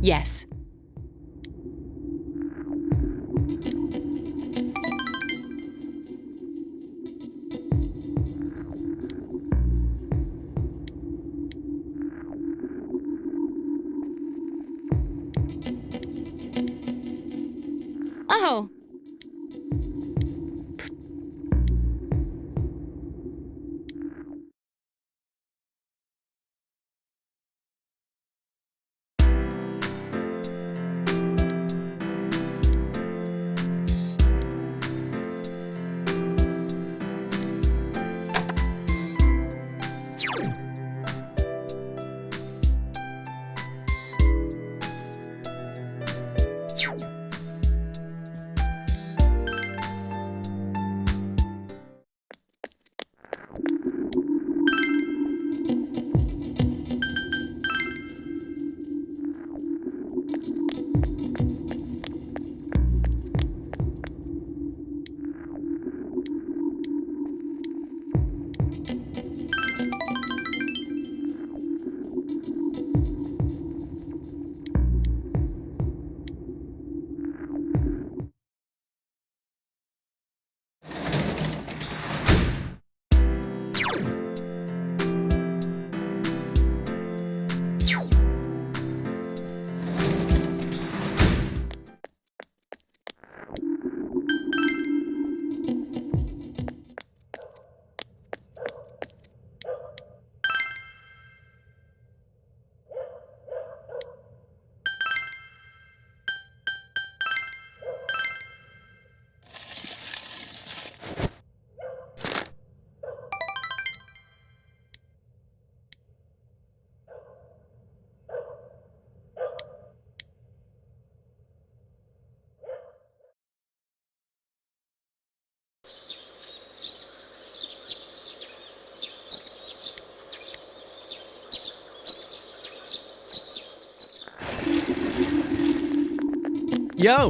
Yes. Oh. Yo!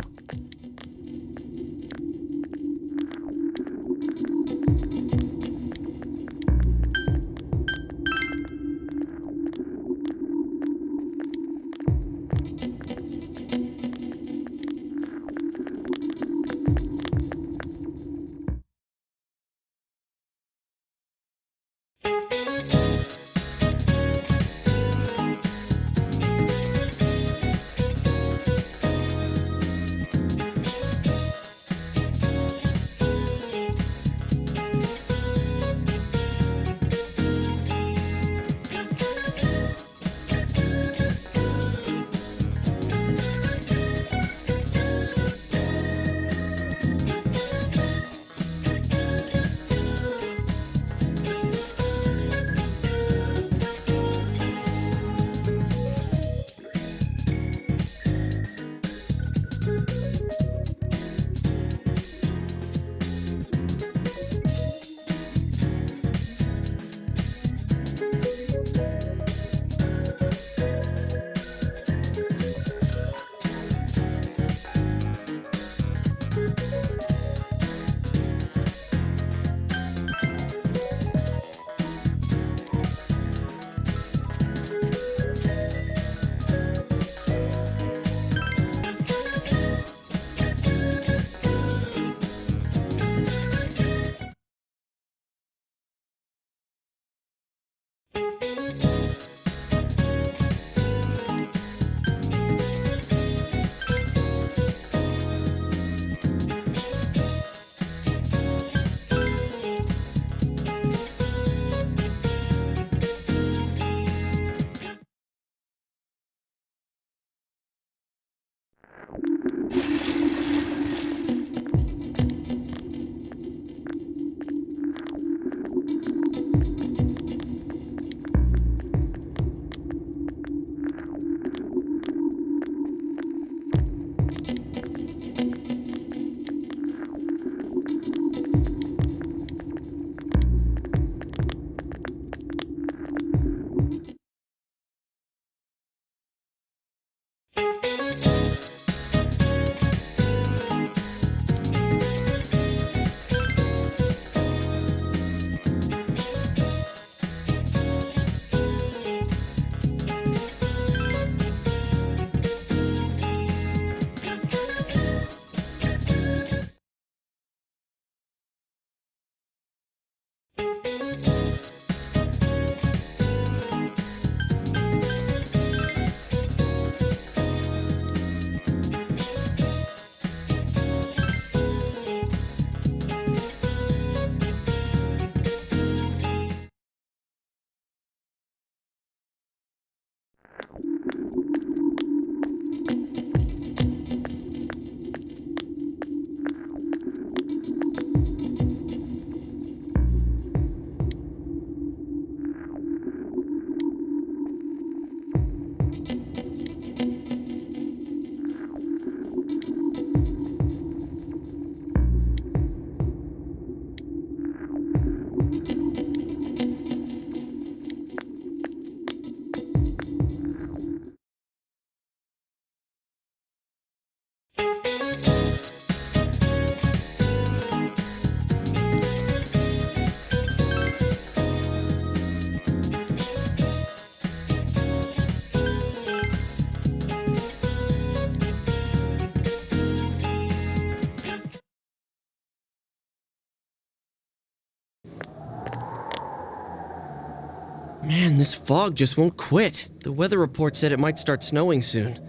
Man, this fog just won't quit. The weather report said it might start snowing soon.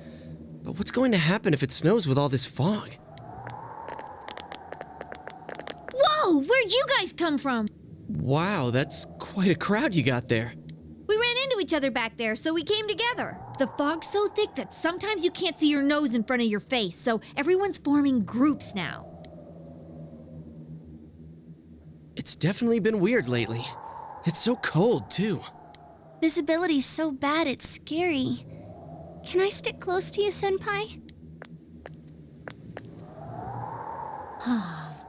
But what's going to happen if it snows with all this fog? Whoa! Where'd you guys come from? Wow, that's quite a crowd you got there. We ran into each other back there, so we came together. The fog's so thick that sometimes you can't see your nose in front of your face, so everyone's forming groups now. It's definitely been weird lately. It's so cold, too. Visibility's so bad it's scary. Can I stick close to you, Senpai?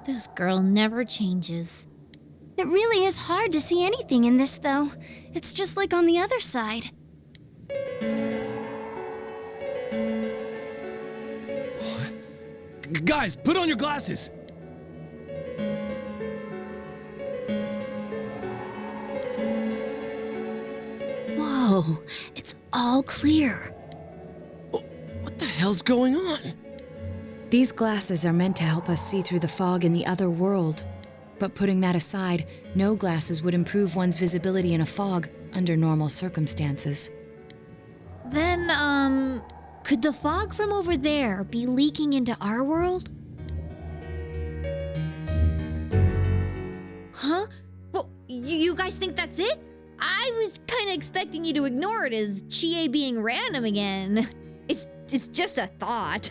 This girl never changes. It really is hard to see anything in this, though. It's just like on the other side. Guys, put on your glasses! Whoa, it's all clear. What the hell's going on? These glasses are meant to help us see through the fog in the other world. But putting that aside, no glasses would improve one's visibility in a fog under normal circumstances. Then, could the fog from over there be leaking into our world? Huh? Well, you guys think that's it? I was kind of expecting you to ignore it as Chie being random again. It's just a thought.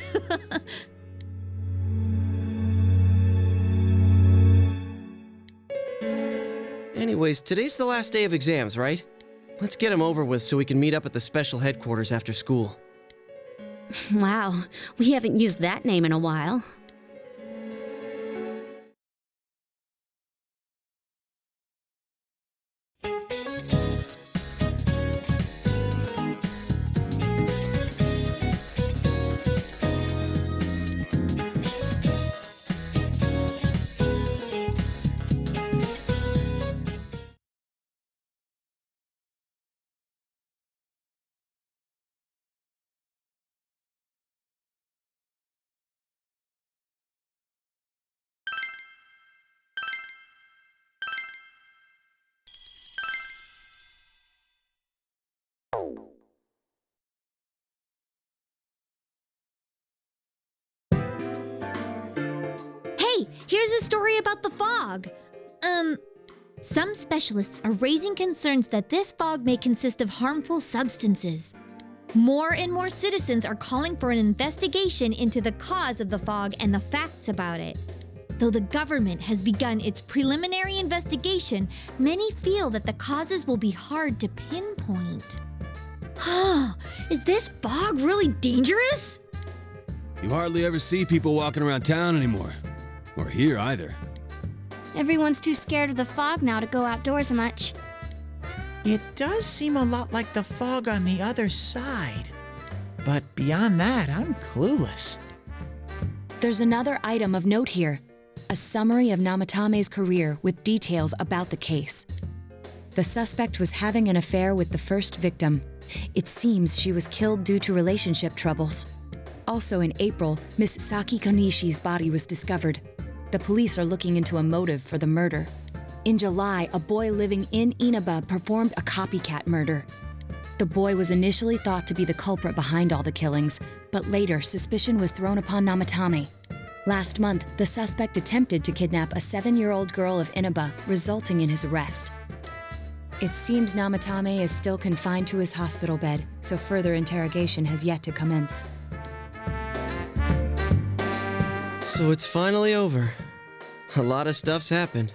Anyways, today's the last day of exams, right? Let's get them over with so we can meet up at the special headquarters after school. Wow, we haven't used that name in a while. Hey, here's a story about the fog. Some specialists are raising concerns that this fog may consist of harmful substances. More and more citizens are calling for an investigation into the cause of the fog and the facts about it. Though the government has begun its preliminary investigation, many feel that the causes will be hard to pinpoint. Is this fog really dangerous? You hardly ever see people walking around town anymore. Or here either. Everyone's too scared of the fog now to go outdoors much. It does seem a lot like the fog on the other side. But beyond that, I'm clueless. There's another item of note here. A summary of Namatame's career with details about the case. The suspect was having an affair with the first victim. It seems she was killed due to relationship troubles. Also in April, Miss Saki Konishi's body was discovered. The police are looking into a motive for the murder. In July, a boy living in Inaba performed a copycat murder. The boy was initially thought to be the culprit behind all the killings, but later suspicion was thrown upon Namatame. Last month, the suspect attempted to kidnap a 7-year-old girl of Inaba, resulting in his arrest. It seems Namatame is still confined to his hospital bed, so further interrogation has yet to commence. So it's finally over. A lot of stuff's happened.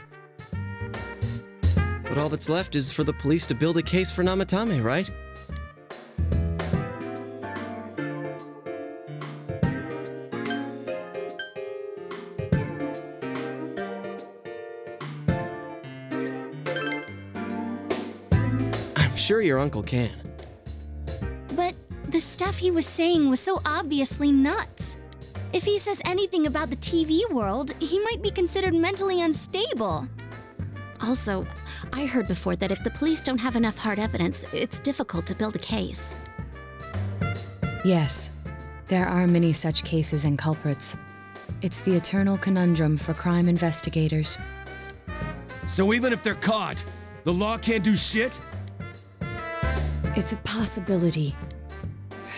But all that's left is for the police to build a case for Namatame, right? I'm sure your uncle can. But the stuff he was saying was so obviously nuts. If he says anything about the TV world, he might be considered mentally unstable. Also, I heard before that if the police don't have enough hard evidence, it's difficult to build a case. Yes, there are many such cases and culprits. It's the eternal conundrum for crime investigators. So even if they're caught, the law can't do shit? It's a possibility.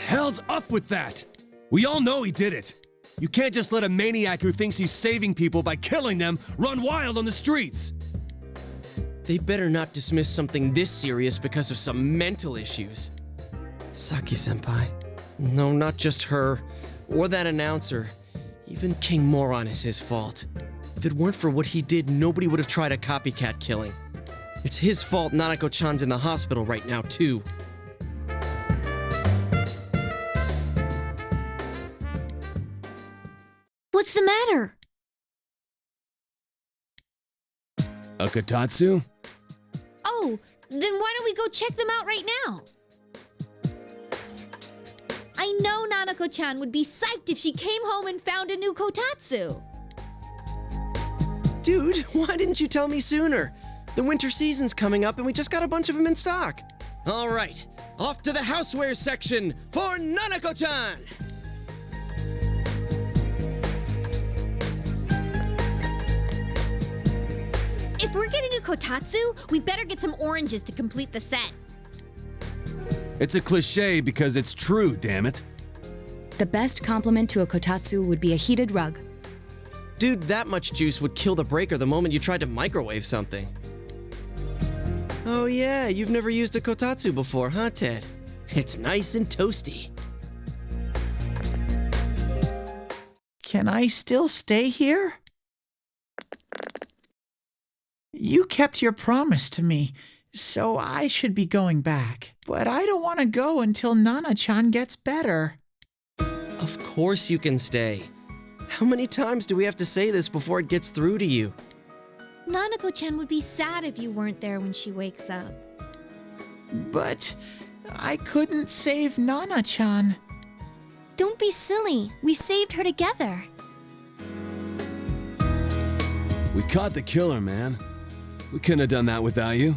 Hell's up with that? We all know he did it. You can't just let a maniac who thinks he's saving people by killing them run wild on the streets. They better not dismiss something this serious because of some mental issues. Saki-senpai. No, not just her. Or that announcer. Even King Moron is his fault. If it weren't for what he did, nobody would have tried a copycat killing. It's his fault Nanako-chan's in the hospital right now, too. What's the matter? A Kotatsu? Oh, then why don't we go check them out right now? I know Nanako-chan would be psyched if she came home and found a new Kotatsu. Dude, why didn't you tell me sooner? The winter season's coming up and we just got a bunch of them in stock. All right, off to the houseware section for Nanako-chan! If we're getting a Kotatsu, we better get some oranges to complete the set. It's a cliche because it's true, damn it. The best compliment to a kotatsu would be a heated rug. Dude, that much juice would kill the breaker the moment you tried to microwave something. Oh yeah, you've never used a kotatsu before, huh, Ted? It's nice and toasty. Can I still stay here? You kept your promise to me, so I should be going back. But I don't want to go until Nana-chan gets better. Of course you can stay. How many times do we have to say this before it gets through to you? Nanako-chan would be sad if you weren't there when she wakes up. But I couldn't save Nana-chan. Don't be silly. We saved her together. We caught the killer, man. We couldn't have done that without you.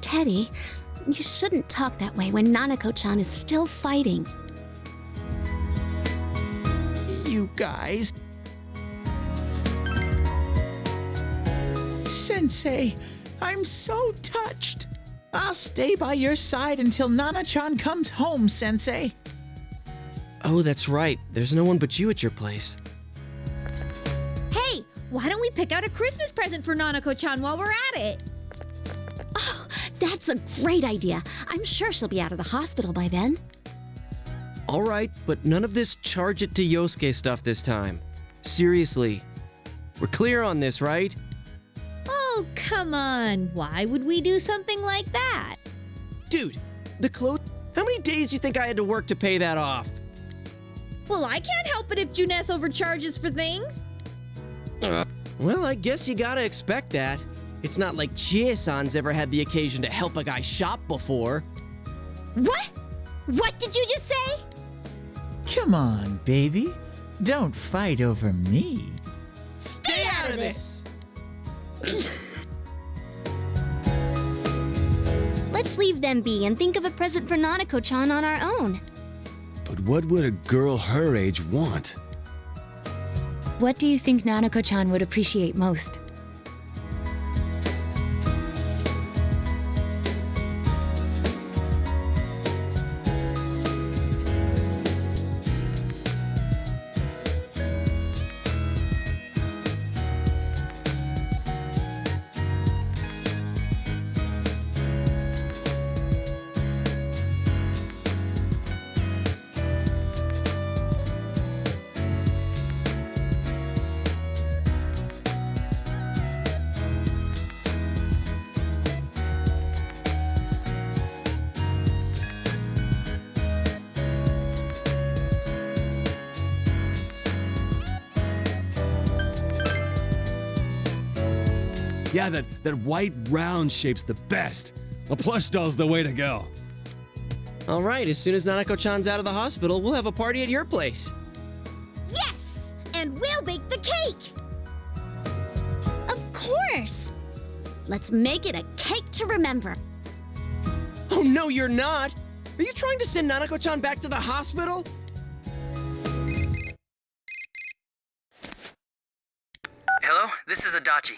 Teddy, you shouldn't talk that way when Nanako-chan is still fighting. You guys. Sensei, I'm so touched. I'll stay by your side until Nana-chan comes home, Sensei. Oh, that's right. There's no one but you at your place. Hey, why don't we pick out a Christmas present for Nanako-chan while we're at it? Oh, that's a great idea. I'm sure she'll be out of the hospital by then. All right, but none of this charge it to Yosuke stuff this time. Seriously. We're clear on this, right? Oh, come on. Why would we do something like that? Dude, the clothes. How many days do you think I had to work to pay that off? Well, I can't help it if Junes overcharges for things. Well, I guess you gotta expect that. It's not like Chie-san's ever had the occasion to help a guy shop before. What? What did you just say? Come on, baby. Don't fight over me. Stay out of this! Let's leave them be and think of a present for Nanako-chan on our own. But what would a girl her age want? What do you think Nanako-chan would appreciate most? Yeah, that white round shape's the best. A plush doll's the way to go. All right, as soon as Nanako-chan's out of the hospital, we'll have a party at your place. Yes! And we'll bake the cake! Of course! Let's make it a cake to remember. Oh, no, you're not! Are you trying to send Nanako-chan back to the hospital? Hello, this is Adachi.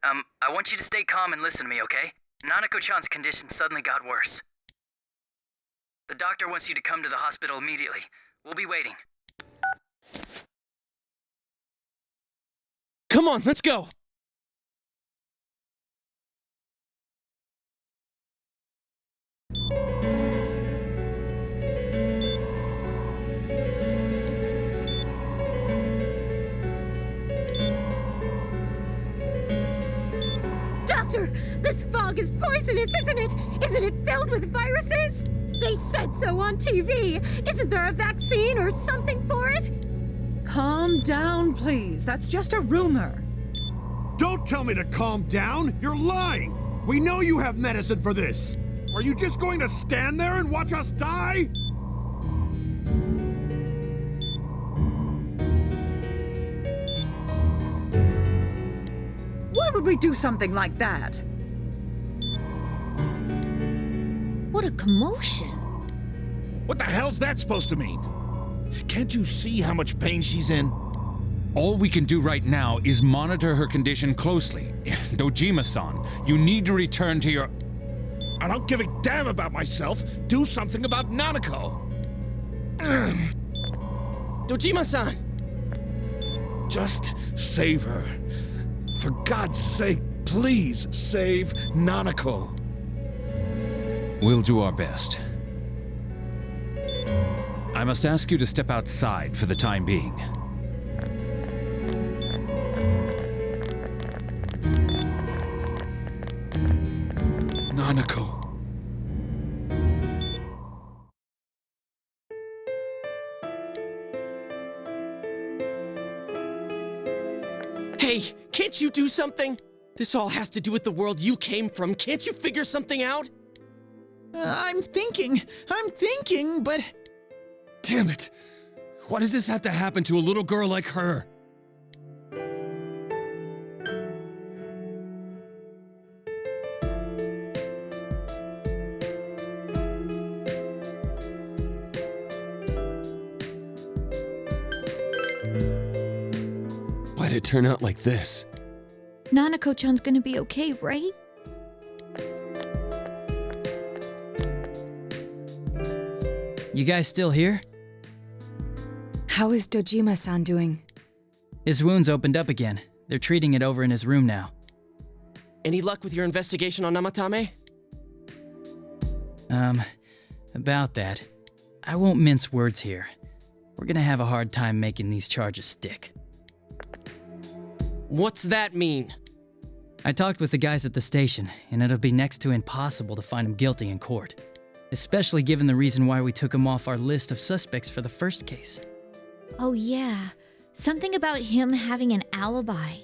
I want you to stay calm and listen to me, okay? Nanako-chan's condition suddenly got worse. The doctor wants you to come to the hospital immediately. We'll be waiting. Come on, let's go! Doctor, this fog is poisonous, isn't it? Isn't it filled with viruses? They said so on TV. Isn't there a vaccine or something for it? Calm down, please. That's just a rumor. Don't tell me to calm down! You're lying! We know you have medicine for this! Are you just going to stand there and watch us die? Why would we do something like that? What a commotion. What the hell's that supposed to mean? Can't you see how much pain she's in? All we can do right now is monitor her condition closely. Dojima-san, you need to return to your... I don't give a damn about myself. Do something about Nanako. Dojima-san! Just save her. For God's sake, please save Nanako. We'll do our best. I must ask you to step outside for the time being. Nanako. Hey, can't you do something? This all has to do with the world you came from. Can't you figure something out? I'm thinking, but... Damn it! Why does this have to happen to a little girl like her? Why'd it turn out like this? Nanako-chan's gonna be okay, right? You guys still here? How is Dojima-san doing? His wound's opened up again. They're treating it over in his room now. Any luck with your investigation on Namatame? About that. I won't mince words here. We're gonna have a hard time making these charges stick. What's that mean? I talked with the guys at the station, and it'll be next to impossible to find him guilty in court. Especially given the reason why we took him off our list of suspects for the first case. Oh yeah, something about him having an alibi.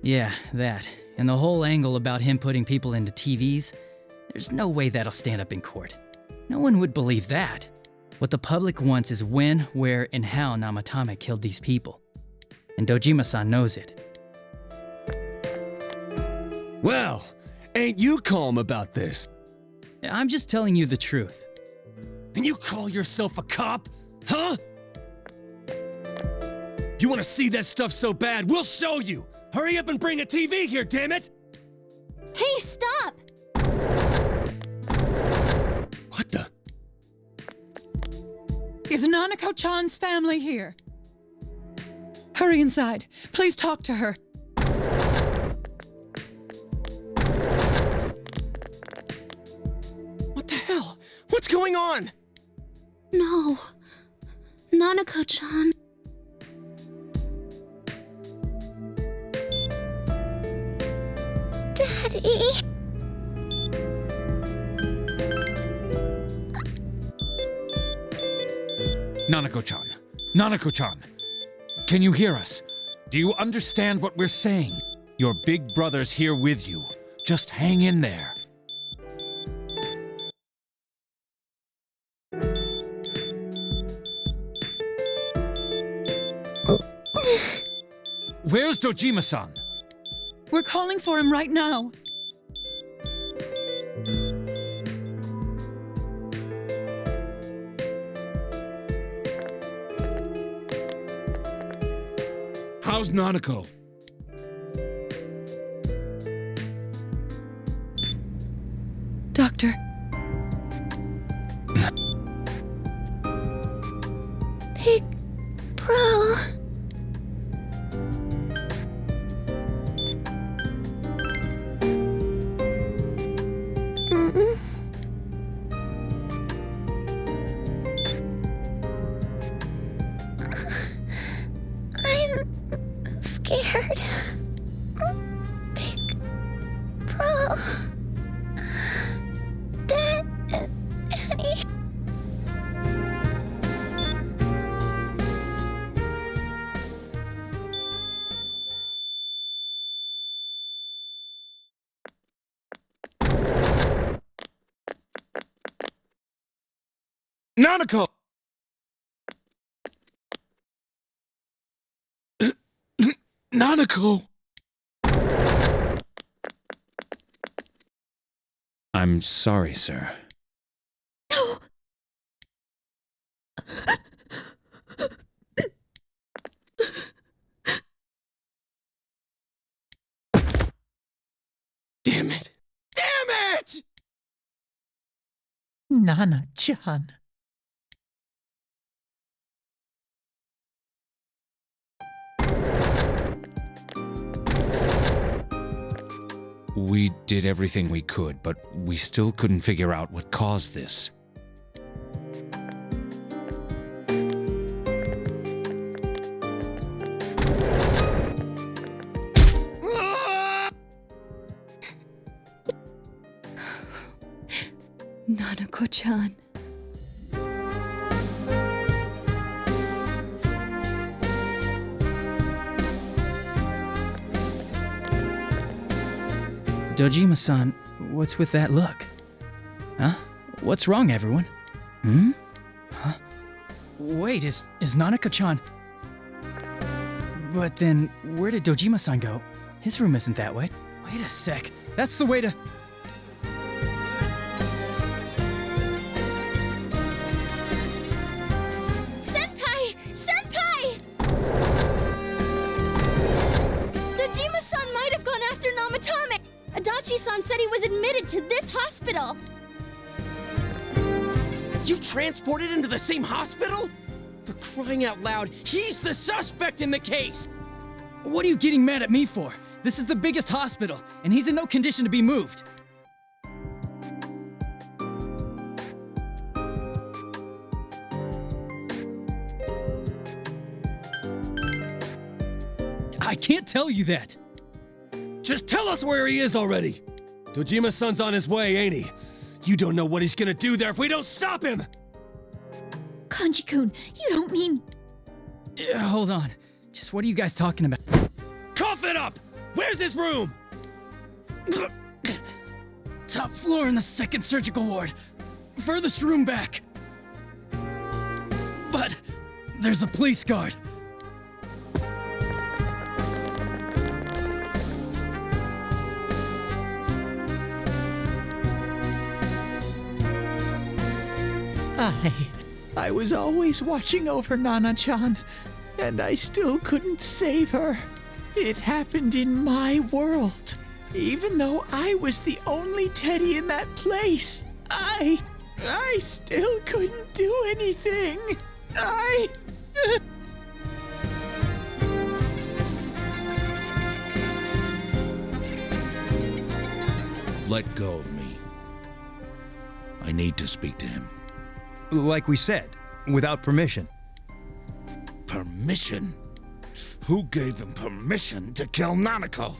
Yeah, that. And the whole angle about him putting people into TVs, there's no way that'll stand up in court. No one would believe that. What the public wants is when, where, and how Namatame killed these people. And Dojima-san knows it. Well, ain't you calm about this? I'm just telling you the truth. And you call yourself a cop? Huh? You want to see that stuff so bad, we'll show you! Hurry up and bring a TV here, damn it! Hey, stop! What the? Is Nanako-chan's family here? Hurry inside. Please talk to her. What the hell? What's going on? No. Nanako-chan. Daddy? Nanako-chan. Nanako-chan. Can you hear us? Do you understand what we're saying? Your big brother's here with you. Just hang in there. Where's Dojima-san? We're calling for him right now. How's Nanako? Doctor. Daddy. Nanako! Nanako! I'm sorry, sir. No! Damn it! Damn it! Nana-chan. We did everything we could, but we still couldn't figure out what caused this. Nanako-chan. Dojima-san, what's with that look? Huh? What's wrong, everyone? Hmm? Huh? Wait, is Nanako-chan... But then, where did Dojima-san go? His room isn't that way. Wait a sec. That's the way to... Senpai! Senpai! Dojima-san might have gone after Namatame. Adachi-san said he was admitted to this hospital. You transported him to the same hospital? For crying out loud, he's the suspect in the case! What are you getting mad at me for? This is the biggest hospital, and he's in no condition to be moved. I can't tell you that. Just tell us where he is already! Dojima-san's on his way, ain't he? You don't know what he's gonna do there if we don't stop him! Kanji-kun, you don't mean... Hold on. Just what are you guys talking about? Cough it up! Where's his room? Top floor in the second surgical ward. Furthest room back. But there's a police guard. I was always watching over Nana-chan, and I still couldn't save her. It happened in my world. Even though I was the only teddy in that place, I still couldn't do anything. Let go of me. I need to speak to him. Like we said, without permission. Permission? Who gave them permission to kill Nanako?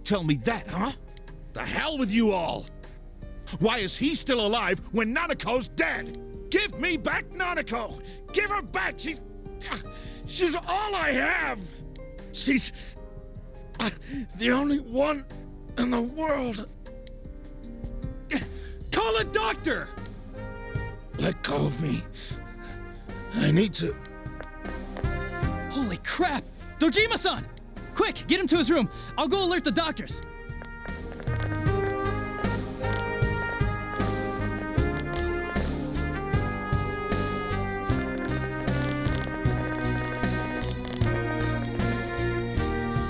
Tell me that, huh? The hell with you all! Why is he still alive when Nanako's dead? Give me back Nanako! Give her back! She's all I have! She's the only one in the world. Call a doctor! Let go of me. I need to... Holy crap! Dojima-san! Quick, get him to his room. I'll go alert the doctors.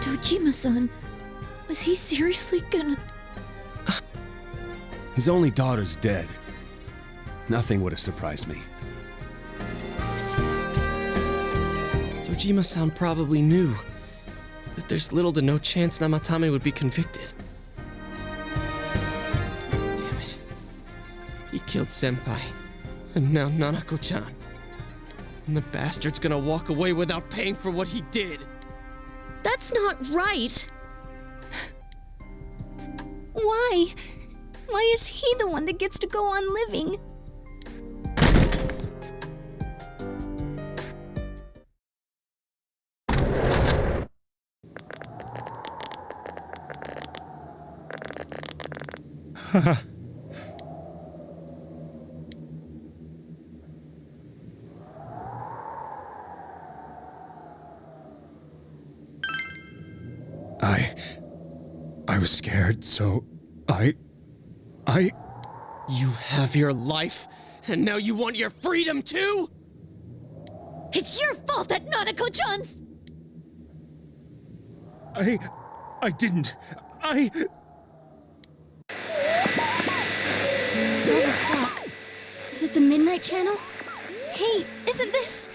Dojima-san, was he seriously gonna... His only daughter's dead. Nothing would have surprised me. Dojima-san probably knew that there's little to no chance Namatame would be convicted. Damn it. He killed Senpai, and now Nanako-chan. And the bastard's gonna walk away without paying for what he did. That's not right. Why? Why? Why is he the one that gets to go on living? I was scared, so I... You have your life, and now you want your freedom too? It's your fault that Nanako-chan's... I didn't. 12 o'clock. Is it the Midnight Channel? Hey, isn't this...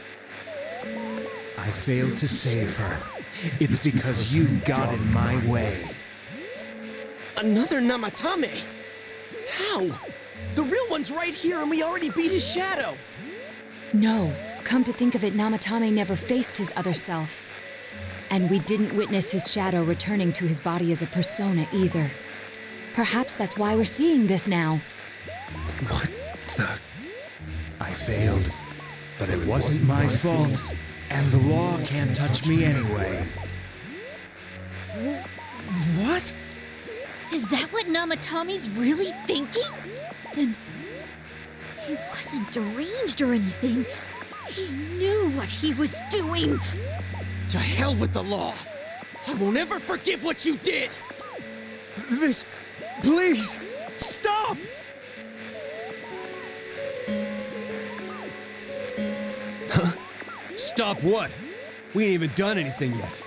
I failed to save her. It's because you got in my way. Another Namatame? How? The real one's right here and we already beat his shadow! No, come to think of it, Namatame never faced his other self. And we didn't witness his shadow returning to his body as a persona either. Perhaps that's why we're seeing this now. What the... I failed, but it wasn't my fault. And the law can't touch me anyway. What? Is that what Namatame's really thinking? Then... he wasn't deranged or anything. He knew what he was doing. To hell with the law! I won't ever forgive what you did! This... Please! Stop! Huh? Stop what? We ain't even done anything yet.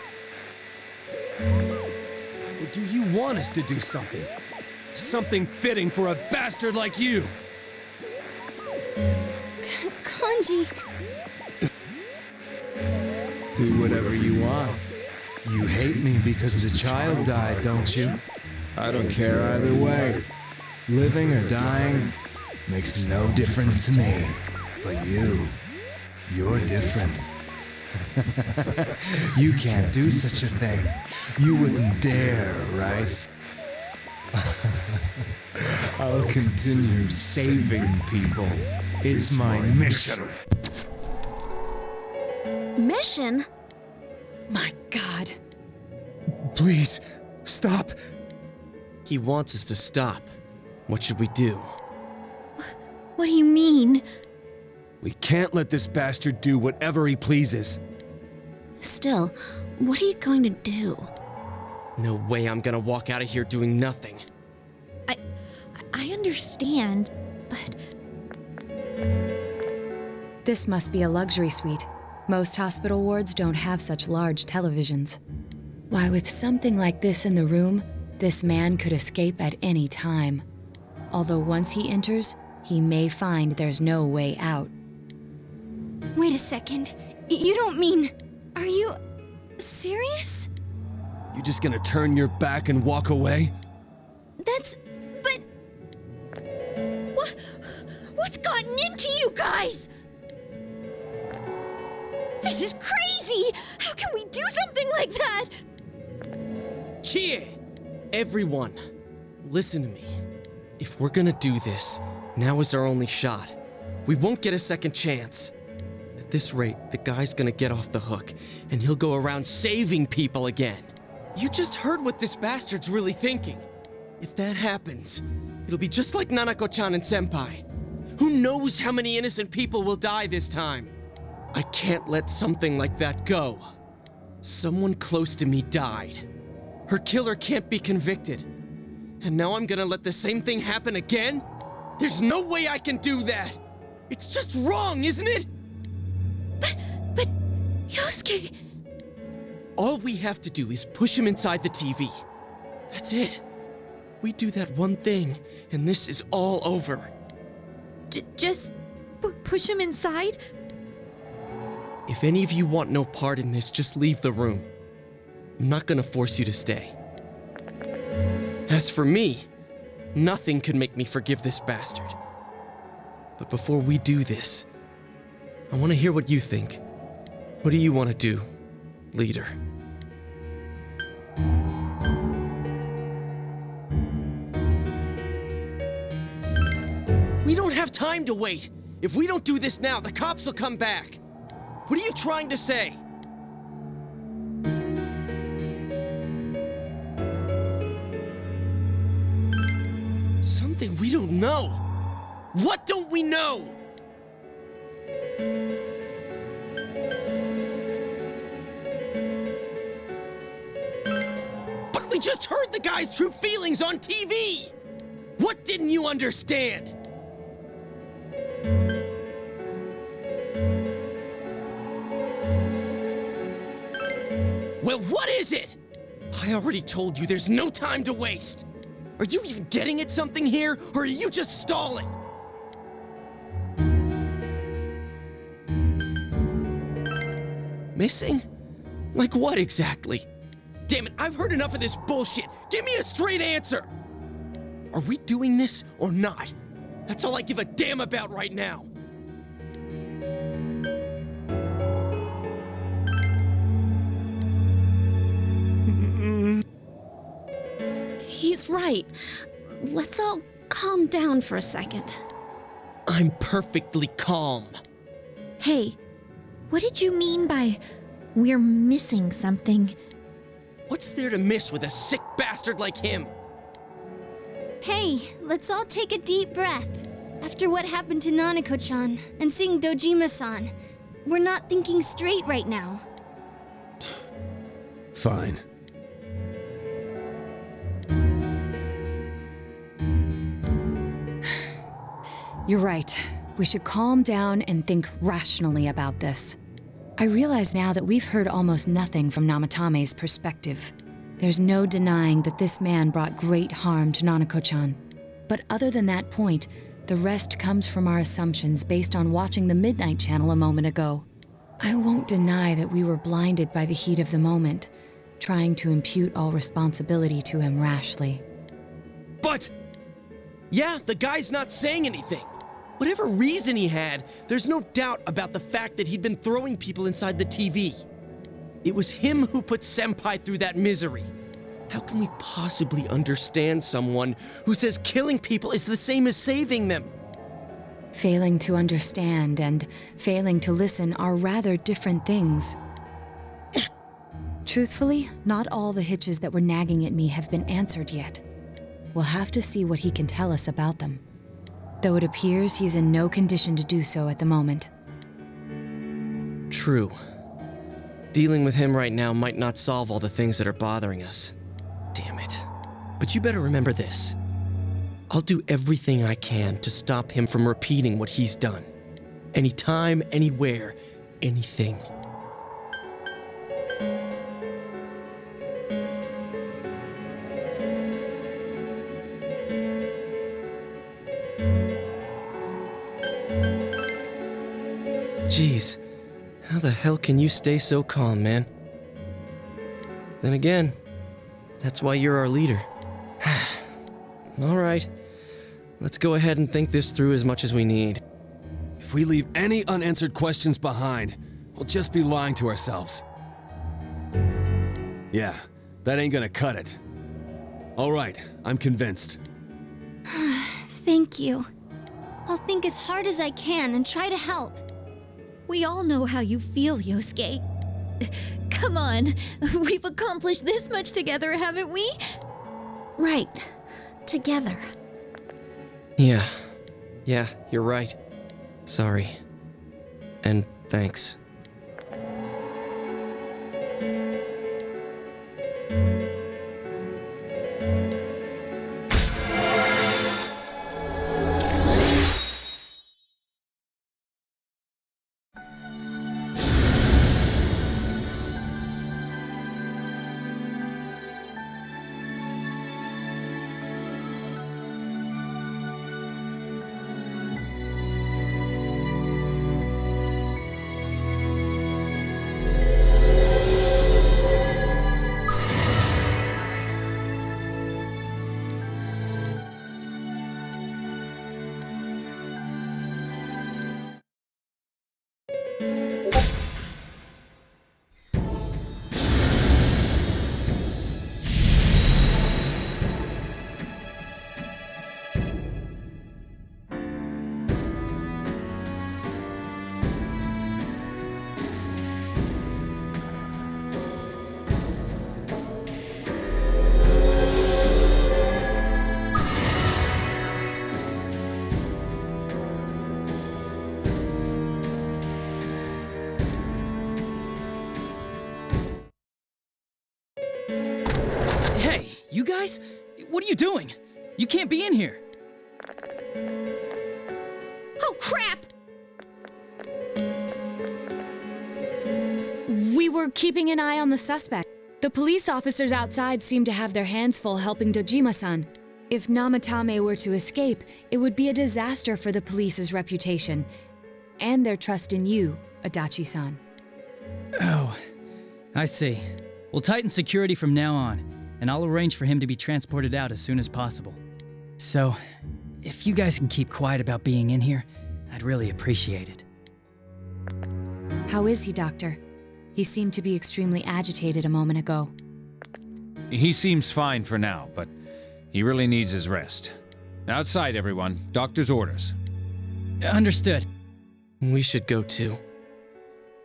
Or do you want us to do something? Something fitting for a bastard like you! Kanji... Do whatever you want. You hate me because the child died, don't you? I don't care either way. Living or dying makes no difference to me. But you're different. You can't do such a thing. You wouldn't dare, right? I'll continue saving people. It's my mission. Mission? My God. Please, stop. He wants us to stop. What should we do? What do you mean? We can't let this bastard do whatever he pleases. Still, what are you going to do? No way I'm gonna walk out of here doing nothing. I understand, but... This must be a luxury suite. Most hospital wards don't have such large televisions. Why, with something like this in the room, this man could escape at any time. Although once he enters, he may find there's no way out. Wait a second. You don't mean... Are you... serious? You just gonna turn your back and walk away? That's... but... What's gotten into you guys? This is crazy! How can we do something like that? Chie! Everyone, listen to me. If we're gonna do this, now is our only shot. We won't get a second chance. At this rate, the guy's gonna get off the hook, and he'll go around saving people again. You just heard what this bastard's really thinking. If that happens, it'll be just like Nanako-chan and Senpai. Who knows how many innocent people will die this time? I can't let something like that go. Someone close to me died. Her killer can't be convicted. And now I'm gonna let the same thing happen again? There's no way I can do that! It's just wrong, isn't it? But... Yosuke... All we have to do is push him inside the TV. That's it. We do that one thing, and this is all over. Just... push him inside? If any of you want no part in this, just leave the room. I'm not gonna force you to stay. As for me, nothing could make me forgive this bastard. But before we do this, I want to hear what you think. What do you want to do, leader? have time to wait. If we don't do this now, the cops will come back. What are you trying to say? Something we don't know. What don't we know? But we just heard the guy's true feelings on TV. What didn't you understand? Well, what is it? I already told you there's no time to waste. Are you even getting at something here, or are you just stalling? Missing? Like what exactly? Damn it, I've heard enough of this bullshit. Give me a straight answer. Are we doing this or not? That's all I give a damn about right now. He's right. Let's all calm down for a second. I'm perfectly calm. Hey, what did you mean by we're missing something? What's there to miss with a sick bastard like him? Hey, let's all take a deep breath. After what happened to Nanako-chan and seeing Dojima-san, we're not thinking straight right now. Fine. You're right. We should calm down and think rationally about this. I realize now that we've heard almost nothing from Namatame's perspective. There's no denying that this man brought great harm to Nanako-chan. But other than that point, the rest comes from our assumptions based on watching the Midnight Channel a moment ago. I won't deny that we were blinded by the heat of the moment, trying to impute all responsibility to him rashly. But, yeah, the guy's not saying anything. Whatever reason he had, there's no doubt about the fact that he'd been throwing people inside the TV. It was him who put Senpai through that misery. How can we possibly understand someone who says killing people is the same as saving them? Failing to understand and failing to listen are rather different things. Truthfully, not all the hitches that were nagging at me have been answered yet. We'll have to see what he can tell us about them. Though it appears he's in no condition to do so at the moment. True. Dealing with him right now might not solve all the things that are bothering us. Damn it. But you better remember this. I'll do everything I can to stop him from repeating what he's done. Anytime, anywhere, anything. Jeez, how the hell can you stay so calm, man? Then again, that's why you're our leader. All right, let's go ahead and think this through as much as we need. If we leave any unanswered questions behind, we'll just be lying to ourselves. Yeah, that ain't gonna cut it. All right, I'm convinced. Thank you. I'll think as hard as I can and try to help. We all know how you feel, Yosuke. Come on, we've accomplished this much together, haven't we? Right. Together. Yeah, you're right. Sorry. And thanks. guys? What are you doing? You can't be in here. Oh, crap! We were keeping an eye on the suspect. The police officers outside seem to have their hands full helping Dojima-san. If Namatame were to escape, it would be a disaster for the police's reputation and their trust in you, Adachi-san. Oh, I see. We'll tighten security from now on, and I'll arrange for him to be transported out as soon as possible. So, if you guys can keep quiet about being in here, I'd really appreciate it. How is he, Doctor? He seemed to be extremely agitated a moment ago. He seems fine for now, but he really needs his rest. Outside, everyone. Doctor's orders. Understood. We should go too.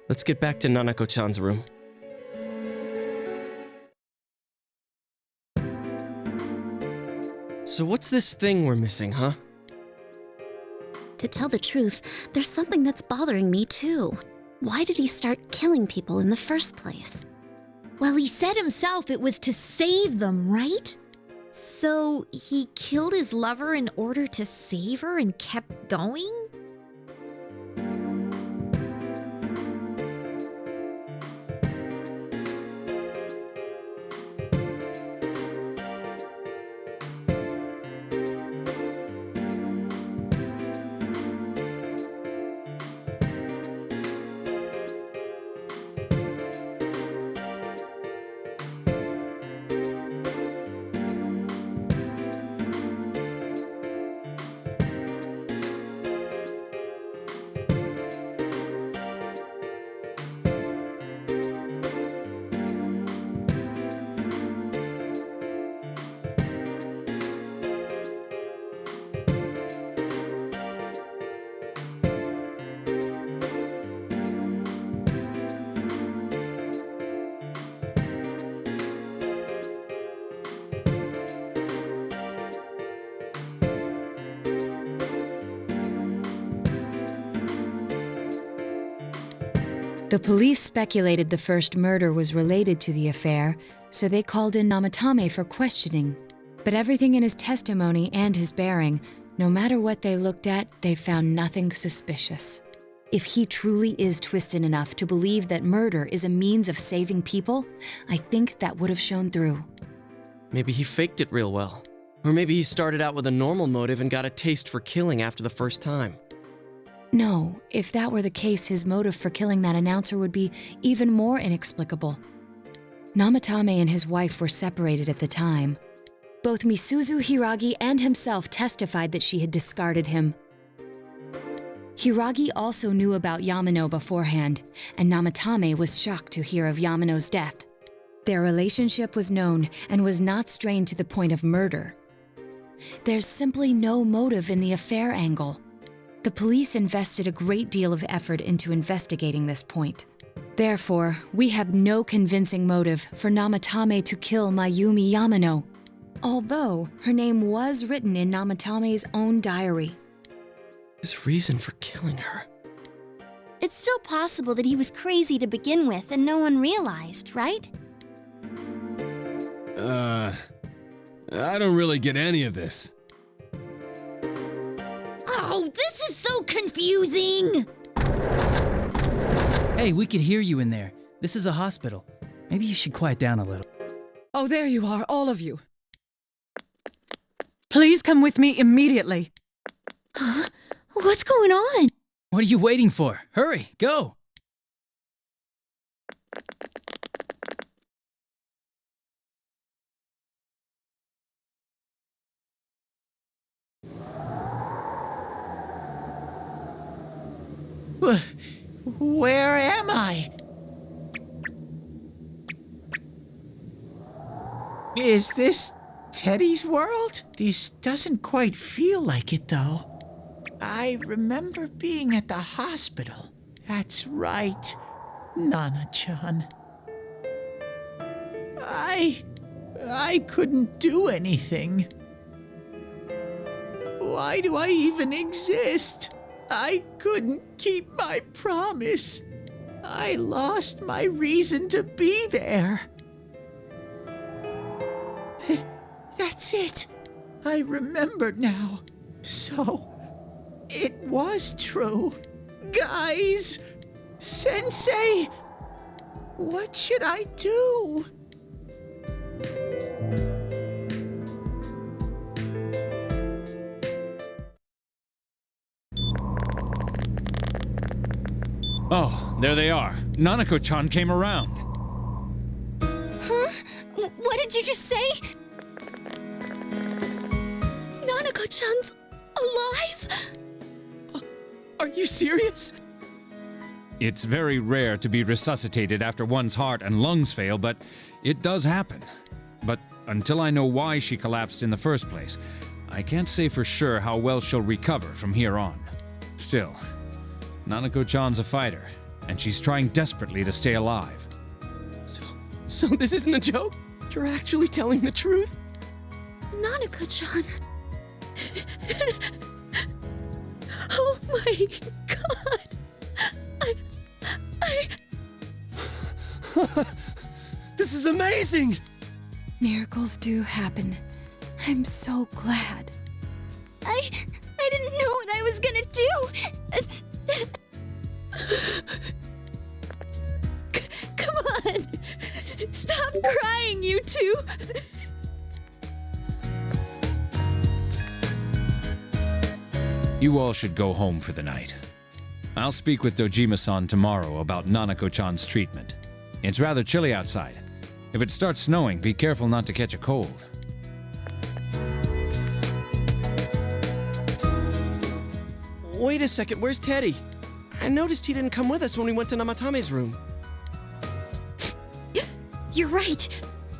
Let's get back to Nanako-chan's room. So what's this thing we're missing, huh? To tell the truth, there's something that's bothering me too. Why did he start killing people in the first place? Well, he said himself it was to save them, right? So he killed his lover in order to save her and kept going? The police speculated the first murder was related to the affair, so they called in Namatame for questioning. But everything in his testimony and his bearing, no matter what they looked at, they found nothing suspicious. If he truly is twisted enough to believe that murder is a means of saving people, I think that would have shown through. Maybe he faked it real well. Or maybe he started out with a normal motive and got a taste for killing after the first time. No, if that were the case, his motive for killing that announcer would be even more inexplicable. Namatame and his wife were separated at the time. Both Misuzu Hiragi and himself testified that she had discarded him. Hiragi also knew about Yamano beforehand, and Namatame was shocked to hear of Yamano's death. Their relationship was known and was not strained to the point of murder. There's simply no motive in the affair angle. The police invested a great deal of effort into investigating this point. Therefore, we have no convincing motive for Namatame to kill Mayumi Yamano, although her name was written in Namatame's own diary. His reason for killing her. It's still possible that he was crazy to begin with and no one realized, right? I don't really get any of this. Oh, this is so confusing! Hey, we could hear you in there. This is a hospital. Maybe you should quiet down a little. Oh, there you are, all of you. Please come with me immediately. Huh? What's going on? What are you waiting for? Hurry, go! Where am I? Is this Teddy's world? This doesn't quite feel like it, though. I remember being at the hospital. That's right, Nana-chan. I couldn't do anything. Why do I even exist? I couldn't keep my promise. I lost my reason to be there. That's it. I remember now. So, it was true. Guys! Sensei! What should I do? Oh, there they are. Nanako-chan came around. Huh? What did you just say? Nanako-chan's alive? Are you serious? It's very rare to be resuscitated after one's heart and lungs fail, but it does happen. But until I know why she collapsed in the first place, I can't say for sure how well she'll recover from here on. Still, Nanako-chan's a fighter, and she's trying desperately to stay alive. So this isn't a joke? You're actually telling the truth? Nanako-chan. Oh my god. This is amazing! Miracles do happen. I'm so glad. I didn't know what I was gonna do. Come on! Stop crying, you two! You all should go home for the night. I'll speak with Dojima-san tomorrow about Nanako-chan's treatment. It's rather chilly outside. If it starts snowing, be careful not to catch a cold. Wait a second, where's Teddy? I noticed he didn't come with us when we went to Namatame's room. You're right.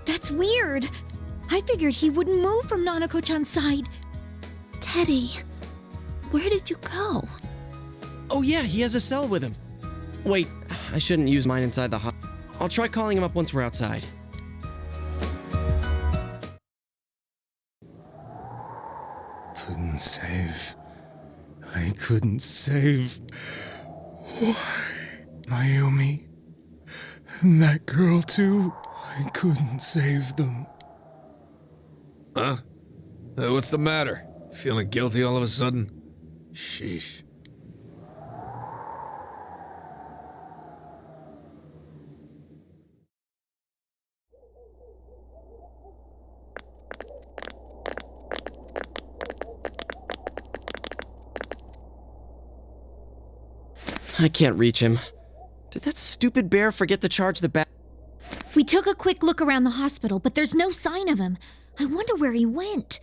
That's weird. I figured he wouldn't move from Nanako-chan's side. Teddy, where did you go? Oh yeah, he has a cell with him. Wait, I shouldn't use mine inside the hut. I'll try calling him up once we're outside. Couldn't save. I couldn't save. Why? Mayumi. And that girl too. I couldn't save them. Huh? What's the matter? Feeling guilty all of a sudden? Sheesh. I can't reach him. Did that stupid bear forget to charge the bat? We took a quick look around the hospital, but there's no sign of him. I wonder where he went.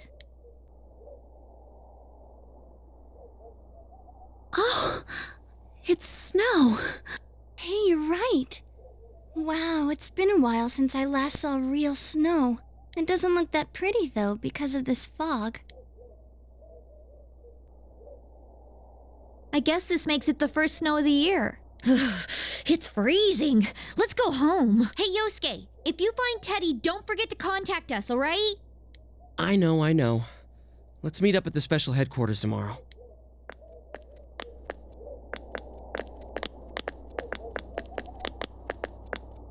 Oh, it's snow. Hey, you're right. Wow, it's been a while since I last saw real snow. It doesn't look that pretty, though, because of this fog. I guess this makes it the first snow of the year. It's freezing. Let's go home. Hey, Yosuke, if you find Teddy, don't forget to contact us, all right? I know. Let's meet up at the special headquarters tomorrow.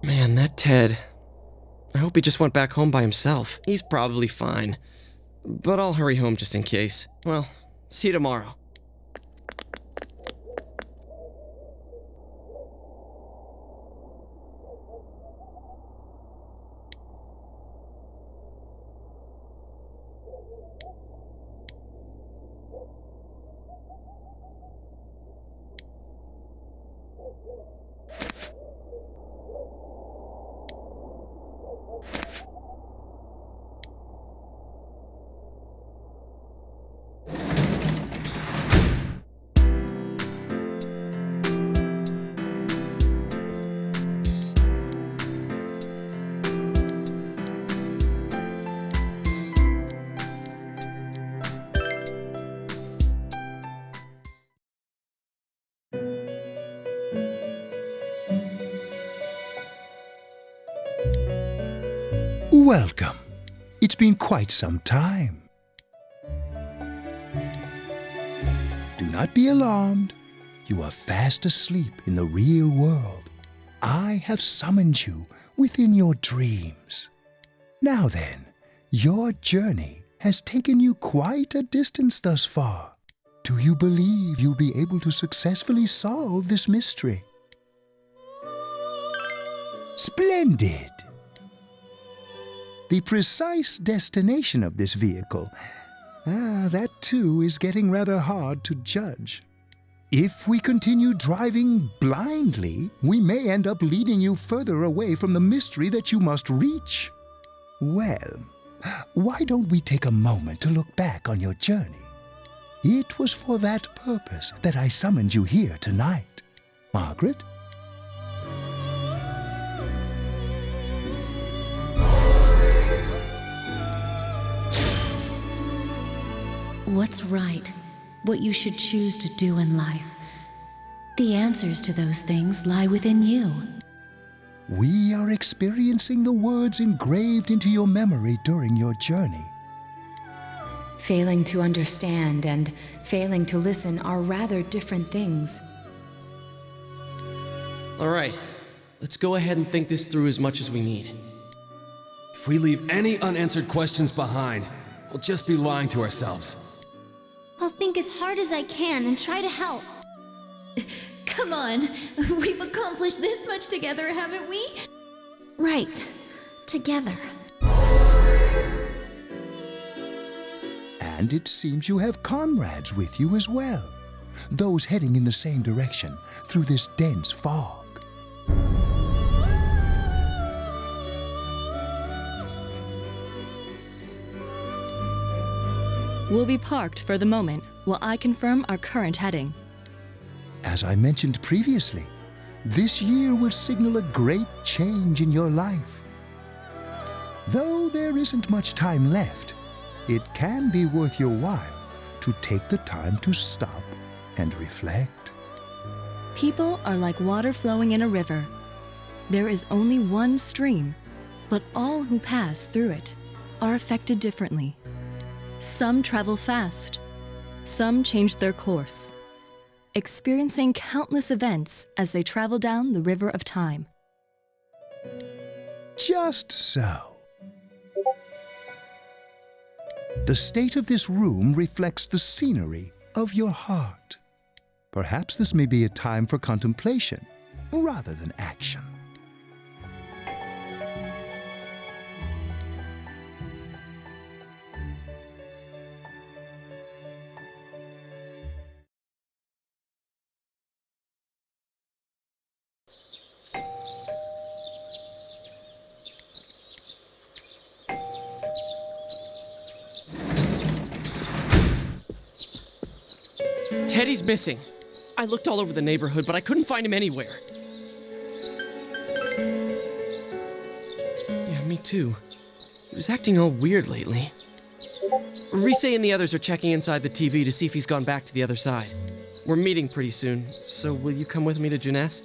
Man, that Ted. I hope he just went back home by himself. He's probably fine. But I'll hurry home just in case. Well, see you tomorrow. Welcome. It's been quite some time. Do not be alarmed. You are fast asleep in the real world. I have summoned you within your dreams. Now then, Your journey has taken you quite a distance thus far. Do you believe you'll be able to successfully solve this mystery? Splendid! The precise destination of this vehicle, that too is getting rather hard to judge. If we continue driving blindly, we may end up leading you further away from the mystery that you must reach. Well, why don't we take a moment to look back on your journey? It was for that purpose that I summoned you here tonight. Margaret? What's right? What you should choose to do in life? The answers to those things lie within you. We are experiencing the words engraved into your memory during your journey. Failing to understand and failing to listen are rather different things. All right, let's go ahead and think this through as much as we need. If we leave any unanswered questions behind, we'll just be lying to ourselves. I'll think as hard as I can and try to help. Come on, we've accomplished this much together, haven't we? Right. Together. And it seems you have comrades with you as well. Those heading in the same direction through this dense fog. We'll be parked for the moment while I confirm our current heading. As I mentioned previously, this year will signal a great change in your life. Though there isn't much time left, it can be worth your while to take the time to stop and reflect. People are like water flowing in a river. There is only one stream, but all who pass through it are affected differently. Some travel fast, some change their course, experiencing countless events as they travel down the river of time. Just so. The state of this room reflects the scenery of your heart. Perhaps this may be a time for contemplation rather than action. Teddy's missing. I looked all over the neighborhood, but I couldn't find him anywhere. Yeah, me too. He was acting all weird lately. Rise and the others are checking inside the TV to see if he's gone back to the other side. We're meeting pretty soon, so will you come with me to Jeunesse?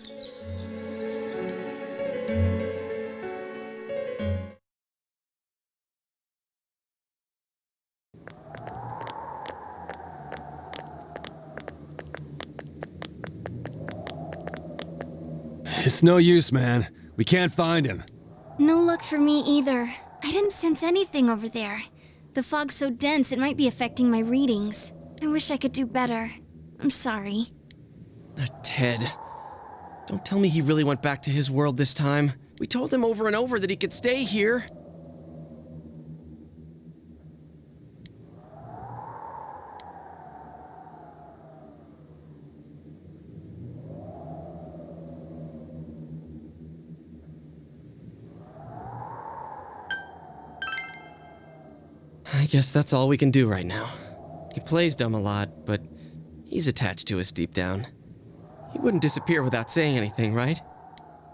It's no use, man. We can't find him. No luck for me either. I didn't sense anything over there. The fog's so dense it might be affecting my readings. I wish I could do better. I'm sorry. Ted. Don't tell me he really went back to his world this time. We told him over and over that he could stay here. I guess that's all we can do right now. He plays dumb a lot, but he's attached to us deep down. He wouldn't disappear without saying anything, right?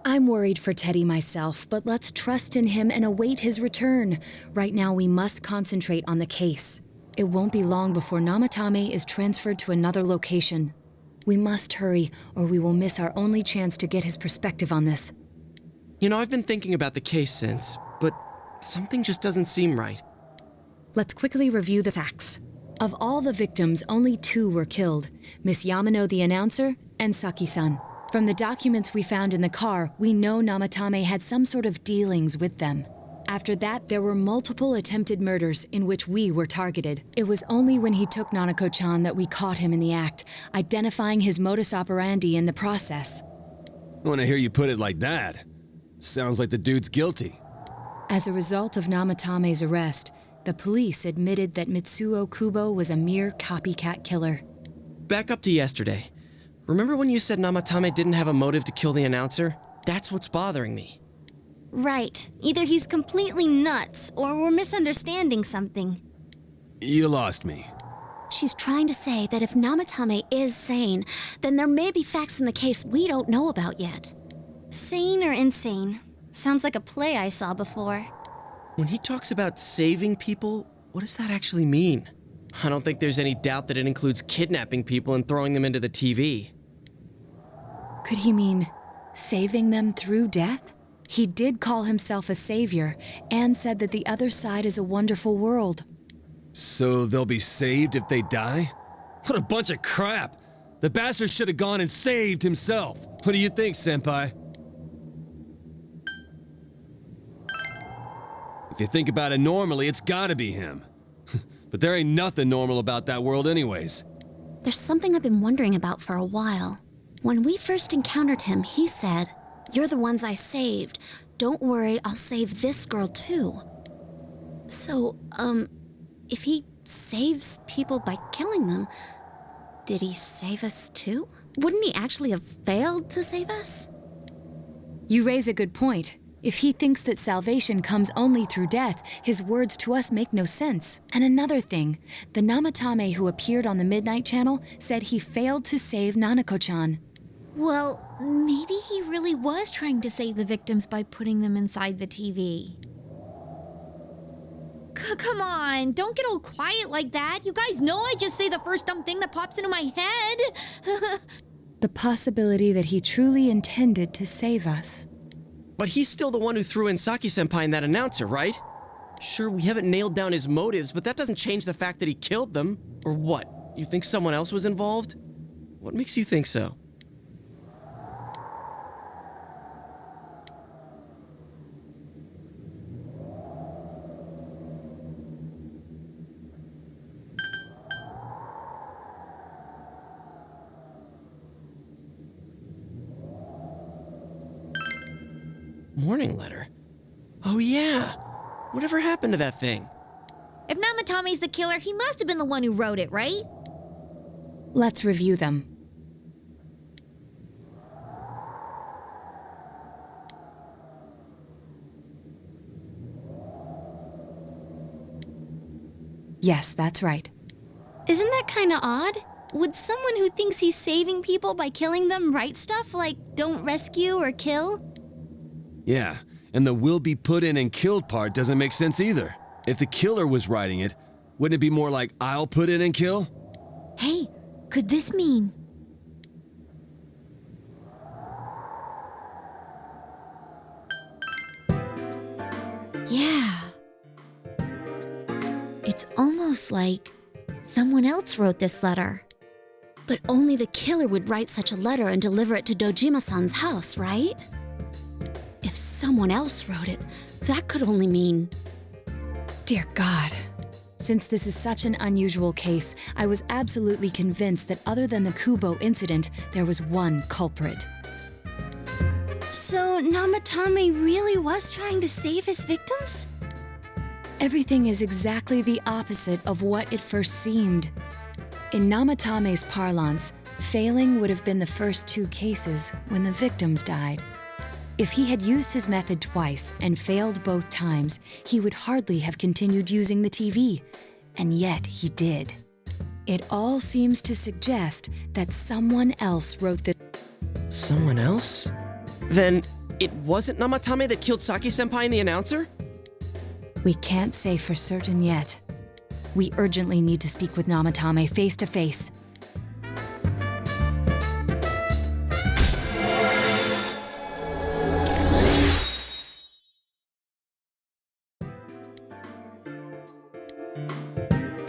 I'm worried for Teddy myself, but let's trust in him and await his return. Right now, we must concentrate on the case. It won't be long before Namatame is transferred to another location. We must hurry, or we will miss our only chance to get his perspective on this. You know, I've been thinking about the case since, but something just doesn't seem right. Let's quickly review the facts. Of all the victims, only 2 were killed, Miss Yamano the announcer and Saki-san. From the documents we found in the car, we know Namatame had some sort of dealings with them. After that, there were multiple attempted murders in which we were targeted. It was only when he took Nanako-chan that we caught him in the act, identifying his modus operandi in the process. When I hear you put it like that, sounds like the dude's guilty. As a result of Namatame's arrest, the police admitted that Mitsuo Kubo was a mere copycat killer. Back up to yesterday. Remember when you said Namatame didn't have a motive to kill the announcer? That's what's bothering me. Right. Either he's completely nuts, or we're misunderstanding something. You lost me. She's trying to say that if Namatame is sane, then there may be facts in the case we don't know about yet. Sane or insane? Sounds like a play I saw before. When he talks about saving people, what does that actually mean? I don't think there's any doubt that it includes kidnapping people and throwing them into the TV. Could he mean saving them through death? He did call himself a savior and said that the other side is a wonderful world. So they'll be saved if they die? What a bunch of crap! The bastard should have gone and saved himself. What do you think, Senpai? If you think about it normally, it's gotta be him. But there ain't nothing normal about that world anyways. There's something I've been wondering about for a while. When we first encountered him, he said, "You're the ones I saved. Don't worry, I'll save this girl too." So, if he saves people by killing them, did he save us too? Wouldn't he actually have failed to save us? You raise a good point. If he thinks that salvation comes only through death, his words to us make no sense. And another thing, the Namatame who appeared on the Midnight Channel said he failed to save Nanako-chan. Well, maybe he really was trying to save the victims by putting them inside the TV. Come on, don't get all quiet like that. You guys know I just say the first dumb thing that pops into my head. The possibility that he truly intended to save us. But he's still the one who threw in Saki-senpai and that announcer, right? Sure, we haven't nailed down his motives, but that doesn't change the fact that he killed them. Or what? You think someone else was involved? What makes you think so? Morning letter? Oh yeah! Whatever happened to that thing? If Namatame's the killer, he must have been the one who wrote it, right? Let's review them. Yes, that's right. Isn't that kinda odd? Would someone who thinks he's saving people by killing them write stuff like don't rescue or kill? Yeah, and the will be put in and killed part doesn't make sense either. If the killer was writing it, wouldn't it be more like I'll put in and kill? Hey, could this mean... Yeah. It's almost like someone else wrote this letter. But only the killer would write such a letter and deliver it to Dojima-san's house, right? If someone else wrote it, that could only mean... Dear God. Since this is such an unusual case, I was absolutely convinced that other than the Kubo incident, there was one culprit. So Namatame really was trying to save his victims? Everything is exactly the opposite of what it first seemed. In Namatame's parlance, failing would have been the first two cases when the victims died. If he had used his method twice and failed both times, he would hardly have continued using the TV. And yet he did. It all seems to suggest that someone else wrote the... Someone else? Then it wasn't Namatame that killed Saki-senpai and the announcer? We can't say for certain yet. We urgently need to speak with Namatame face to face.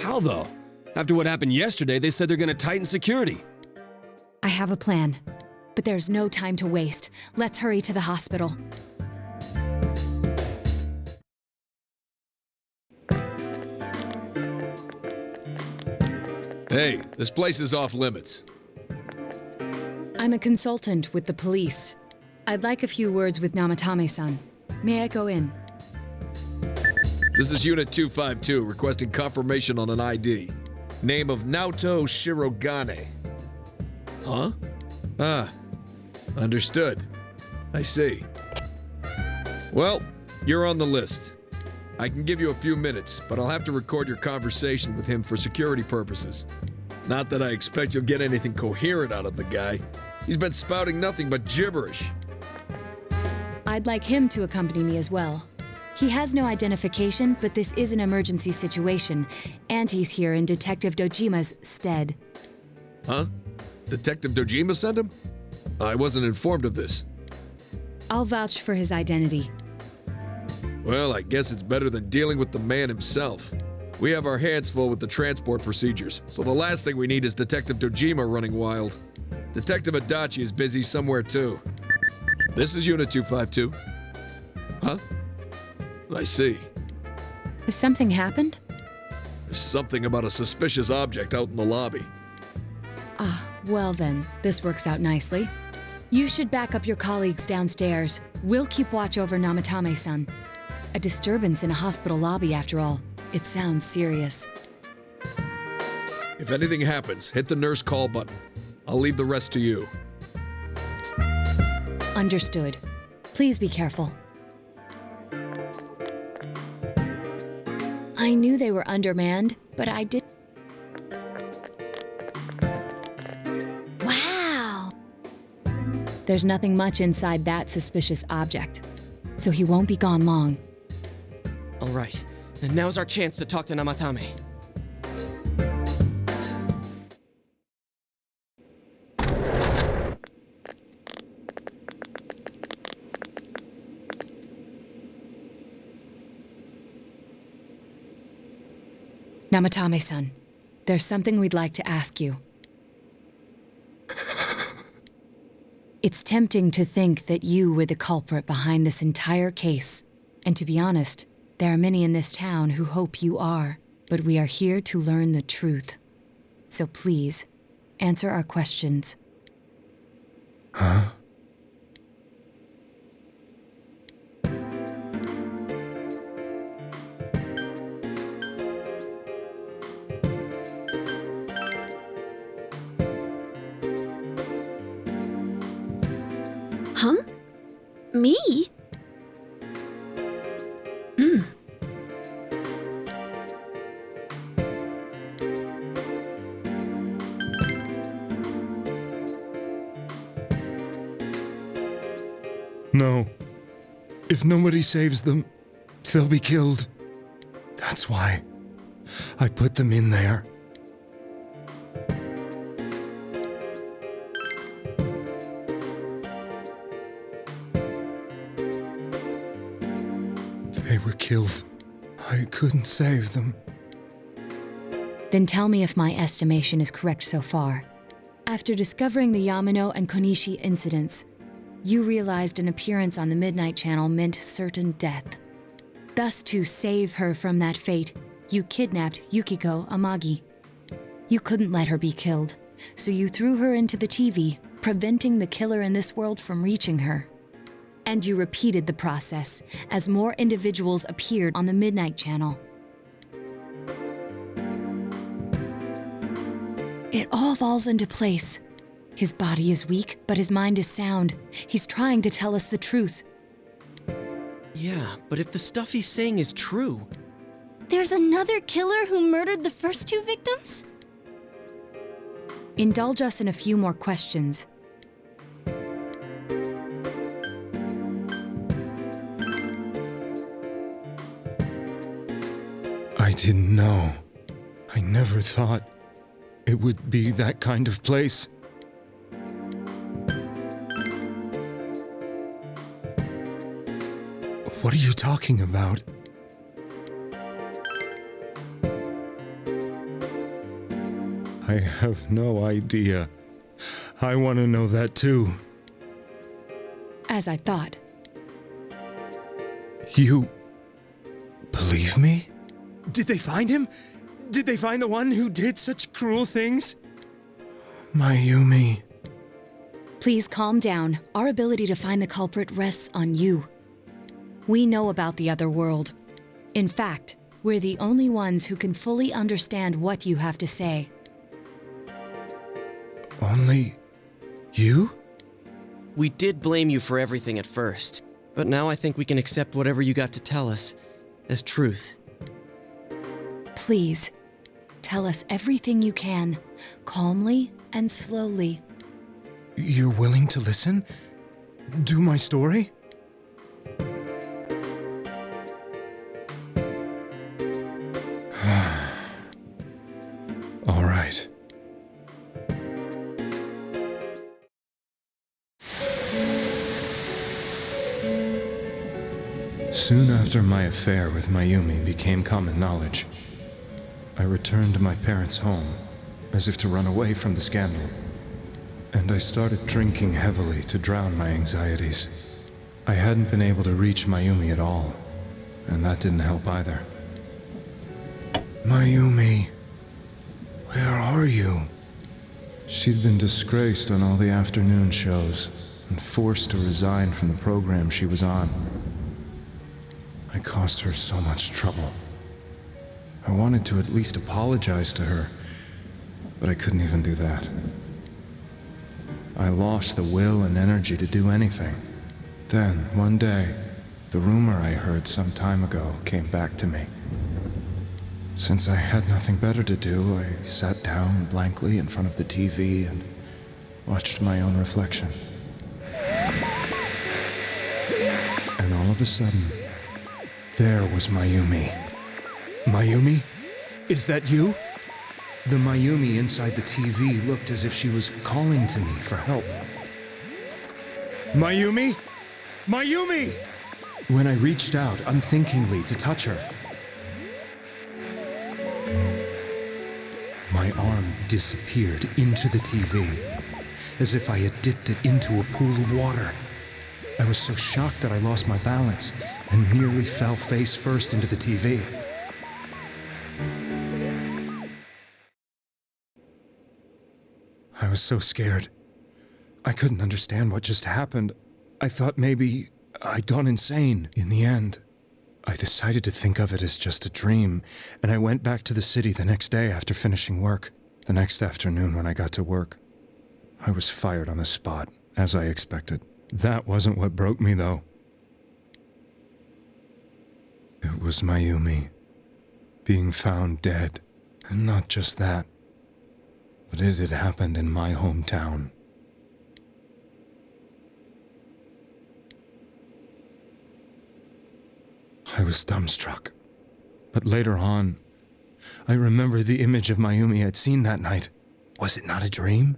How though? After what happened yesterday, they said they're gonna tighten security. I have a plan, but there's no time to waste. Let's hurry to the hospital. Hey, this place is off limits. I'm a consultant with the police. I'd like a few words with Namatame-san. May I go in? This is Unit 252, requesting confirmation on an ID. Name of Naoto Shirogane. Huh? Ah, understood. I see. Well, you're on the list. I can give you a few minutes, but I'll have to record your conversation with him for security purposes. Not that I expect you'll get anything coherent out of the guy. He's been spouting nothing but gibberish. I'd like him to accompany me as well. He has no identification, but this is an emergency situation, and he's here in Detective Dojima's stead. Huh? Detective Dojima sent him? I wasn't informed of this. I'll vouch for his identity. Well, I guess it's better than dealing with the man himself. We have our hands full with the transport procedures, so the last thing we need is Detective Dojima running wild. Detective Adachi is busy somewhere too. This is Unit 252. Huh? I see. Has something happened? There's something about a suspicious object out in the lobby. Ah, well then, this works out nicely. You should back up your colleagues downstairs. We'll keep watch over Namatame-san. A disturbance in a hospital lobby, after all. It sounds serious. If anything happens, hit the nurse call button. I'll leave the rest to you. Understood. Please be careful. I knew they were undermanned, but I did. Wow! There's nothing much inside that suspicious object, so he won't be gone long. All right, and now's our chance to talk to Namatame. Namatame-san, there's something we'd like to ask you. It's tempting to think that you were the culprit behind this entire case. And to be honest, there are many in this town who hope you are. But we are here to learn the truth. So please, answer our questions. Huh? Huh? Me? No. If nobody saves them, they'll be killed. That's why I put them in there. They were killed. I couldn't save them. Then tell me if my estimation is correct so far. After discovering the Yamano and Konishi incidents, you realized an appearance on the Midnight Channel meant certain death. Thus, to save her from that fate, you kidnapped Yukiko Amagi. You couldn't let her be killed, so you threw her into the TV, preventing the killer in this world from reaching her. And you repeated the process as more individuals appeared on the Midnight Channel. It all falls into place. His body is weak, but his mind is sound. He's trying to tell us the truth. Yeah, but if the stuff he's saying is true... There's another killer who murdered the first two victims? Indulge us in a few more questions. I didn't know. I never thought it would be that kind of place. What are you talking about? I have no idea. I want to know that too. As I thought. You believe me? Did they find him? Did they find the one who did such cruel things? Mayumi. Please calm down. Our ability to find the culprit rests on you. We know about the other world. In fact, we're the only ones who can fully understand what you have to say. Only you? We did blame you for everything at first, but now I think we can accept whatever you got to tell us as truth. Please, tell us everything you can, calmly and slowly. You're willing to listen? Do my story? All right. Soon after my affair with Mayumi became common knowledge, I returned to my parents' home, as if to run away from the scandal. And I started drinking heavily to drown my anxieties. I hadn't been able to reach Mayumi at all, and that didn't help either. Mayumi, where are you? She'd been disgraced on all the afternoon shows and forced to resign from the program she was on. I caused her so much trouble. I wanted to at least apologize to her, but I couldn't even do that. I lost the will and energy to do anything. Then, one day, the rumor I heard some time ago came back to me. Since I had nothing better to do, I sat down blankly in front of the TV and watched my own reflection. And all of a sudden, there was Mayumi. Mayumi? Is that you? The Mayumi inside the TV looked as if she was calling to me for help. Mayumi? Mayumi! When I reached out unthinkingly to touch her, my arm disappeared into the TV, as if I had dipped it into a pool of water. I was so shocked that I lost my balance and nearly fell face first into the TV. I was so scared. I couldn't understand what just happened. I thought maybe I'd gone insane. In the end, I decided to think of it as just a dream, and I went back to the city the next day after finishing work. The next afternoon when I got to work, I was fired on the spot, as I expected. That wasn't what broke me, though. It was Mayumi being found dead. And not just that, but it had happened in my hometown. I was dumbstruck. But later on, I remembered the image of Mayumi I'd seen that night. Was it not a dream?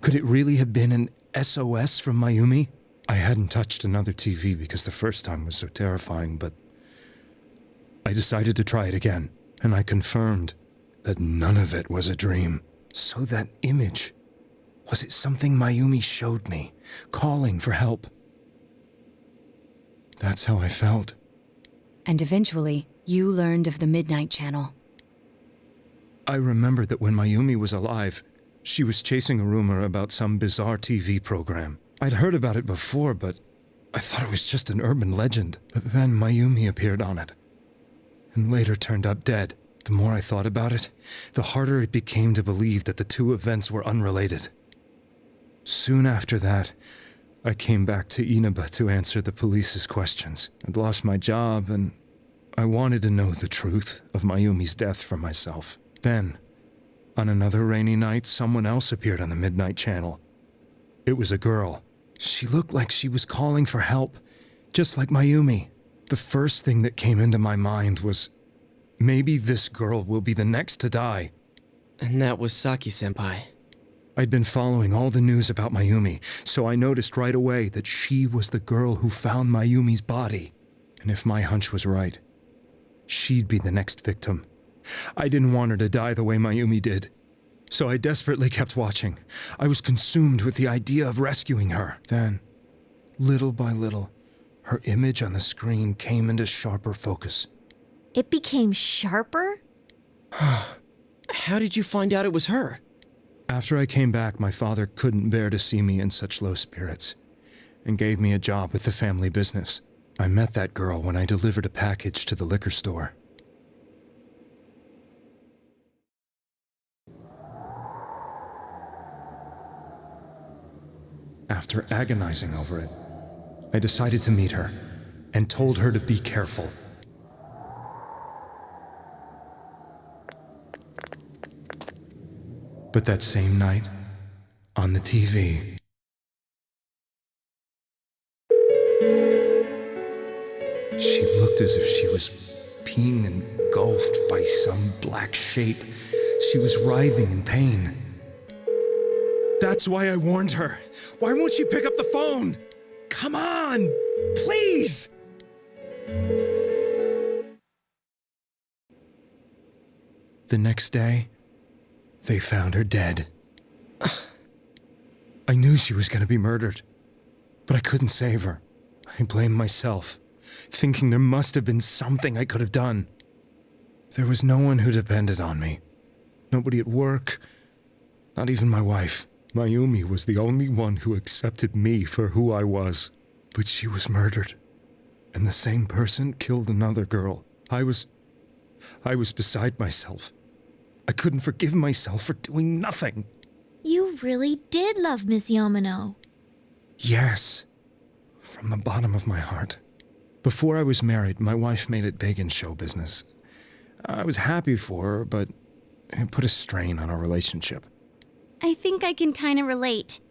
Could it really have been an SOS from Mayumi? I hadn't touched another TV because the first time was so terrifying, but I decided to try it again, and I confirmed that none of it was a dream. So that image, was it something Mayumi showed me, calling for help? That's how I felt. And eventually, you learned of the Midnight Channel. I remembered that when Mayumi was alive, she was chasing a rumor about some bizarre TV program. I'd heard about it before, but I thought it was just an urban legend. But then Mayumi appeared on it, and later turned up dead. The more I thought about it, the harder it became to believe that the two events were unrelated. Soon after that, I came back to Inaba to answer the police's questions. I'd lost my job, and I wanted to know the truth of Mayumi's death for myself. Then, on another rainy night, someone else appeared on the Midnight Channel. It was a girl. She looked like she was calling for help, just like Mayumi. The first thing that came into my mind was, maybe this girl will be the next to die. And that was Saki-senpai. I'd been following all the news about Mayumi, so I noticed right away that she was the girl who found Mayumi's body. And if my hunch was right, she'd be the next victim. I didn't want her to die the way Mayumi did, so I desperately kept watching. I was consumed with the idea of rescuing her. Then, little by little, her image on the screen came into sharper focus. It became sharper? How did you find out it was her? After I came back, my father couldn't bear to see me in such low spirits and gave me a job with the family business. I met that girl when I delivered a package to the liquor store. After agonizing over it, I decided to meet her and told her to be careful. But that same night, on the TV, she looked as if she was being engulfed by some black shape. She was writhing in pain. That's why I warned her. Why won't she pick up the phone? Come on, please! The next day, they found her dead. I knew she was going to be murdered, but I couldn't save her. I blamed myself, thinking there must have been something I could have done. There was no one who depended on me. Nobody at work, not even my wife. Mayumi was the only one who accepted me for who I was. But she was murdered, and the same person killed another girl. I was beside myself. I couldn't forgive myself for doing nothing. You really did love Miss Yamano. Yes, from the bottom of my heart. Before I was married, my wife made it big in show business. I was happy for her, but it put a strain on our relationship. I think I can kind of relate.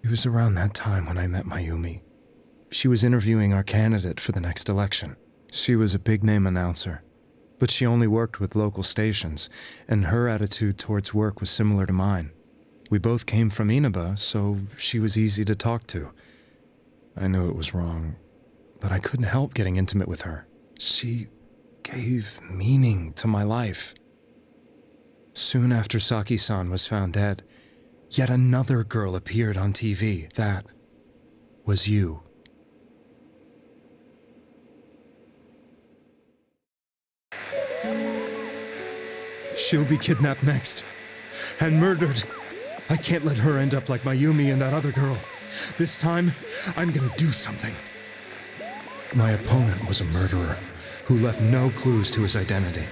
It was around that time when I met Mayumi. She was interviewing our candidate for the next election. She was a big-name announcer, but she only worked with local stations, and her attitude towards work was similar to mine. We both came from Inaba, so she was easy to talk to. I knew it was wrong, but I couldn't help getting intimate with her. She gave meaning to my life. Soon after Saki-san was found dead, yet another girl appeared on TV. That was you. She'll be kidnapped next, and murdered. I can't let her end up like Mayumi and that other girl. This time, I'm gonna do something. My opponent was a murderer who left no clues to his identity.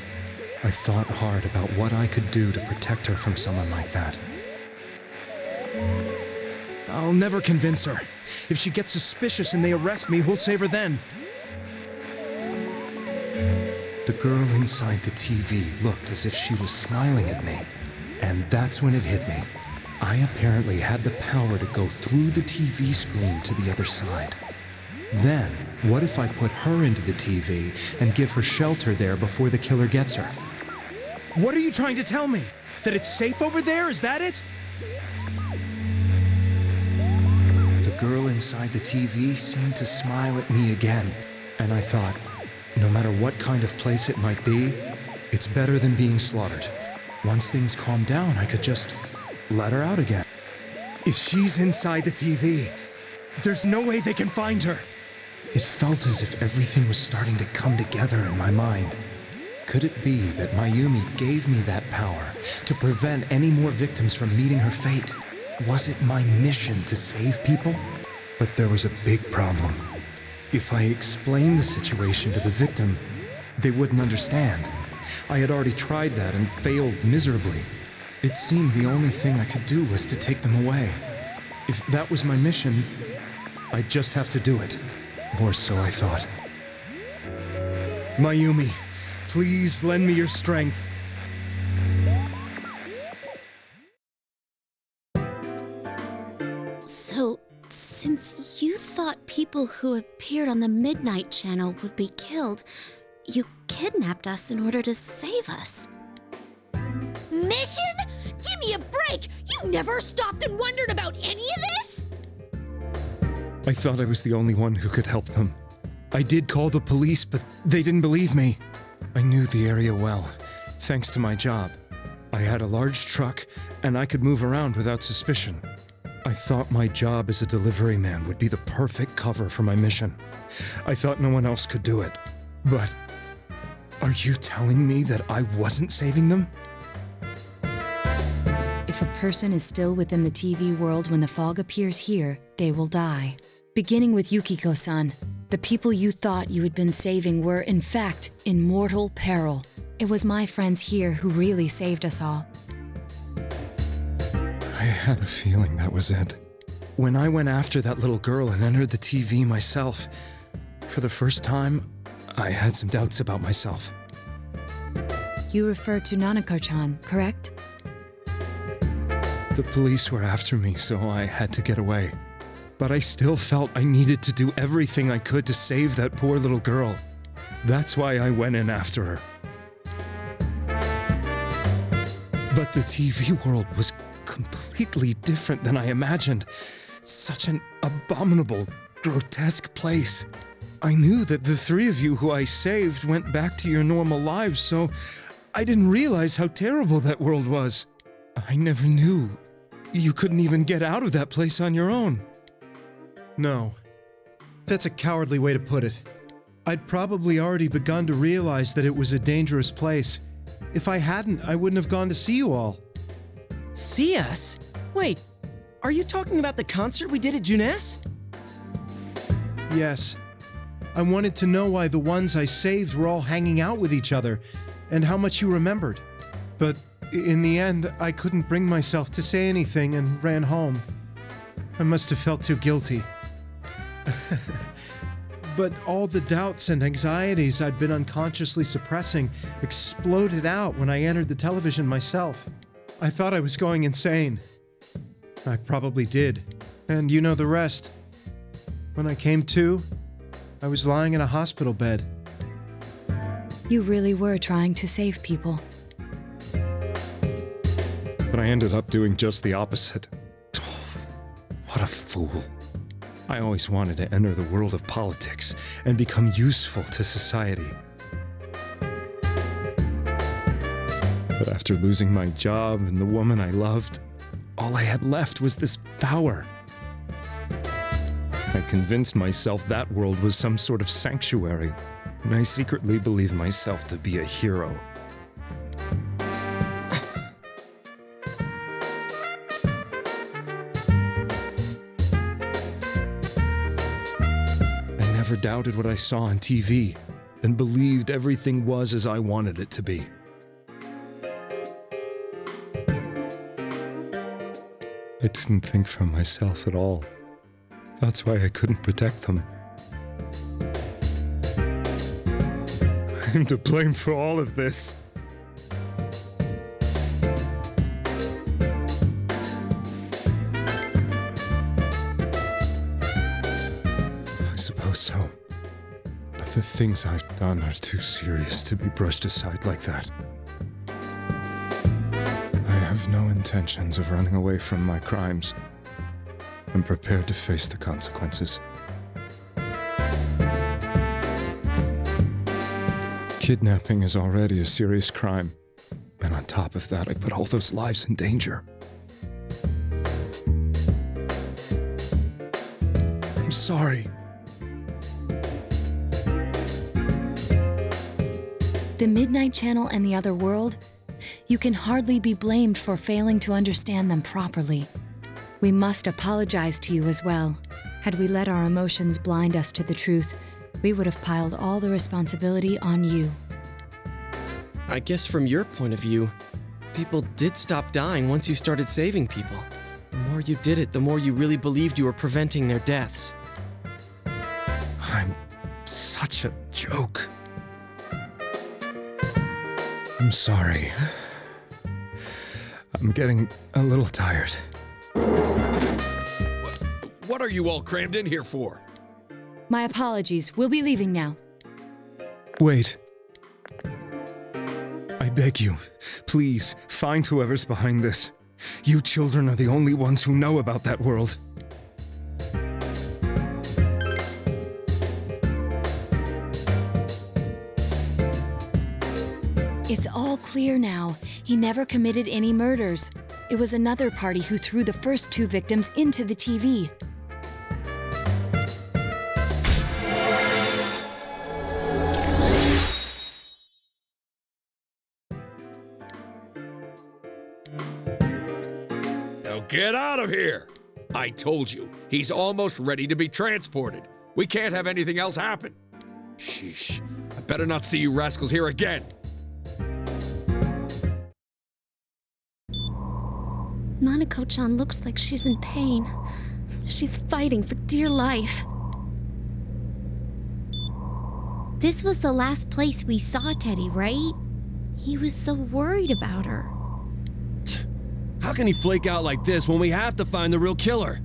I thought hard about what I could do to protect her from someone like that. I'll never convince her. If she gets suspicious and they arrest me, who'll save her then? The girl inside the TV looked as if she was smiling at me. And that's when it hit me. I apparently had the power to go through the TV screen to the other side. Then, what if I put her into the TV and give her shelter there before the killer gets her? What are you trying to tell me? That it's safe over there? Is that it? The girl inside the TV seemed to smile at me again, and I thought, no matter what kind of place it might be, it's better than being slaughtered. Once things calm down, I could just let her out again. If she's inside the TV, there's no way they can find her. It felt as if everything was starting to come together in my mind. Could it be that Mayumi gave me that power to prevent any more victims from meeting her fate? Was it my mission to save people? But there was a big problem. If I explained the situation to the victim, they wouldn't understand. I had already tried that and failed miserably. It seemed the only thing I could do was to take them away. If that was my mission, I'd just have to do it. Or so I thought. Mayumi, please lend me your strength. So, since you thought people who appeared on the Midnight Channel would be killed, you kidnapped us in order to save us. Mission? Give me a break! You never stopped and wondered about any of this? I thought I was the only one who could help them. I did call the police, but they didn't believe me. I knew the area well, thanks to my job. I had a large truck, and I could move around without suspicion. I thought my job as a delivery man would be the perfect cover for my mission. I thought no one else could do it. But Are you telling me that I wasn't saving them? If a person is still within the TV world when the fog appears here, they will die. Beginning with Yukiko-san, the people you thought you had been saving were, in fact, in mortal peril. It was my friends here who really saved us all. I had a feeling that was it. When I went after that little girl and entered the TV myself, for the first time, I had some doubts about myself. You refer to Nanako-chan, correct? The police were after me, so I had to get away. But I still felt I needed to do everything I could to save that poor little girl. That's why I went in after her. But the TV world was completely different than I imagined. Such an abominable, grotesque place. I knew that the three of you who I saved went back to your normal lives, so I didn't realize how terrible that world was. I never knew. You couldn't even get out of that place on your own. No. That's a cowardly way to put it. I'd probably already begun to realize that it was a dangerous place. If I hadn't, I wouldn't have gone to see you all. See us? Wait, are you talking about the concert we did at Junes? Yes. I wanted to know why the ones I saved were all hanging out with each other, and how much you remembered. But in the end, I couldn't bring myself to say anything and ran home. I must have felt too guilty. But all the doubts and anxieties I'd been unconsciously suppressing exploded out when I entered the television myself. I thought I was going insane. I probably did. And you know the rest. When I came to, I was lying in a hospital bed. You really were trying to save people. But I ended up doing just the opposite. What a fool. I always wanted to enter the world of politics and become useful to society. But after losing my job and the woman I loved, all I had left was this power. I convinced myself that world was some sort of sanctuary, and I secretly believed myself to be a hero. I never doubted what I saw on TV, and believed everything was as I wanted it to be. I didn't think for myself at all. That's why I couldn't protect them. I'm to blame for all of this. I suppose so. But the things I've done are too serious to be brushed aside like that. I have no intentions of running away from my crimes. I'm prepared to face the consequences. Kidnapping is already a serious crime, and on top of that, I put all those lives in danger. I'm sorry. The Midnight Channel and the other world, you can hardly be blamed for failing to understand them properly. We must apologize to you as well. Had we let our emotions blind us to the truth, we would have piled all the responsibility on you. I guess from your point of view, people did stop dying once you started saving people. The more you did it, the more you really believed you were preventing their deaths. I'm such a joke. I'm sorry. I'm getting a little tired. What are you all crammed in here for? My apologies. We'll be leaving now. Wait. I beg you, please, find whoever's behind this. You children are the only ones who know about that world. It's all clear now. He never committed any murders. It was another party who threw the first two victims into the TV. get out of here! I told you, he's almost ready to be transported. We can't have anything else happen. Sheesh. I better not see you rascals here again. Nanako-chan looks like she's in pain. She's fighting for dear life. This was the last place we saw Teddy, right? He was so worried about her. How can he flake out like this when we have to find the real killer?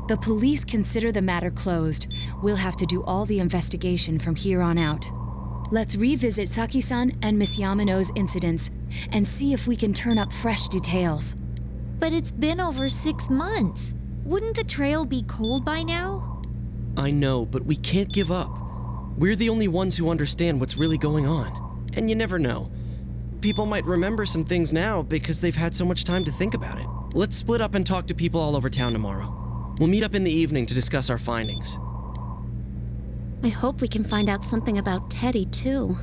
The police consider the matter closed. We'll have to do all the investigation from here on out. Let's revisit Saki-san and Miss Yamano's incidents and see if we can turn up fresh details. But it's been over 6 months. Wouldn't the trail be cold by now? I know, but we can't give up. We're the only ones who understand what's really going on. And you never know. People might remember some things now because they've had so much time to think about it. Let's split up and talk to people all over town tomorrow. We'll meet up in the evening to discuss our findings. I hope we can find out something about Teddy, too.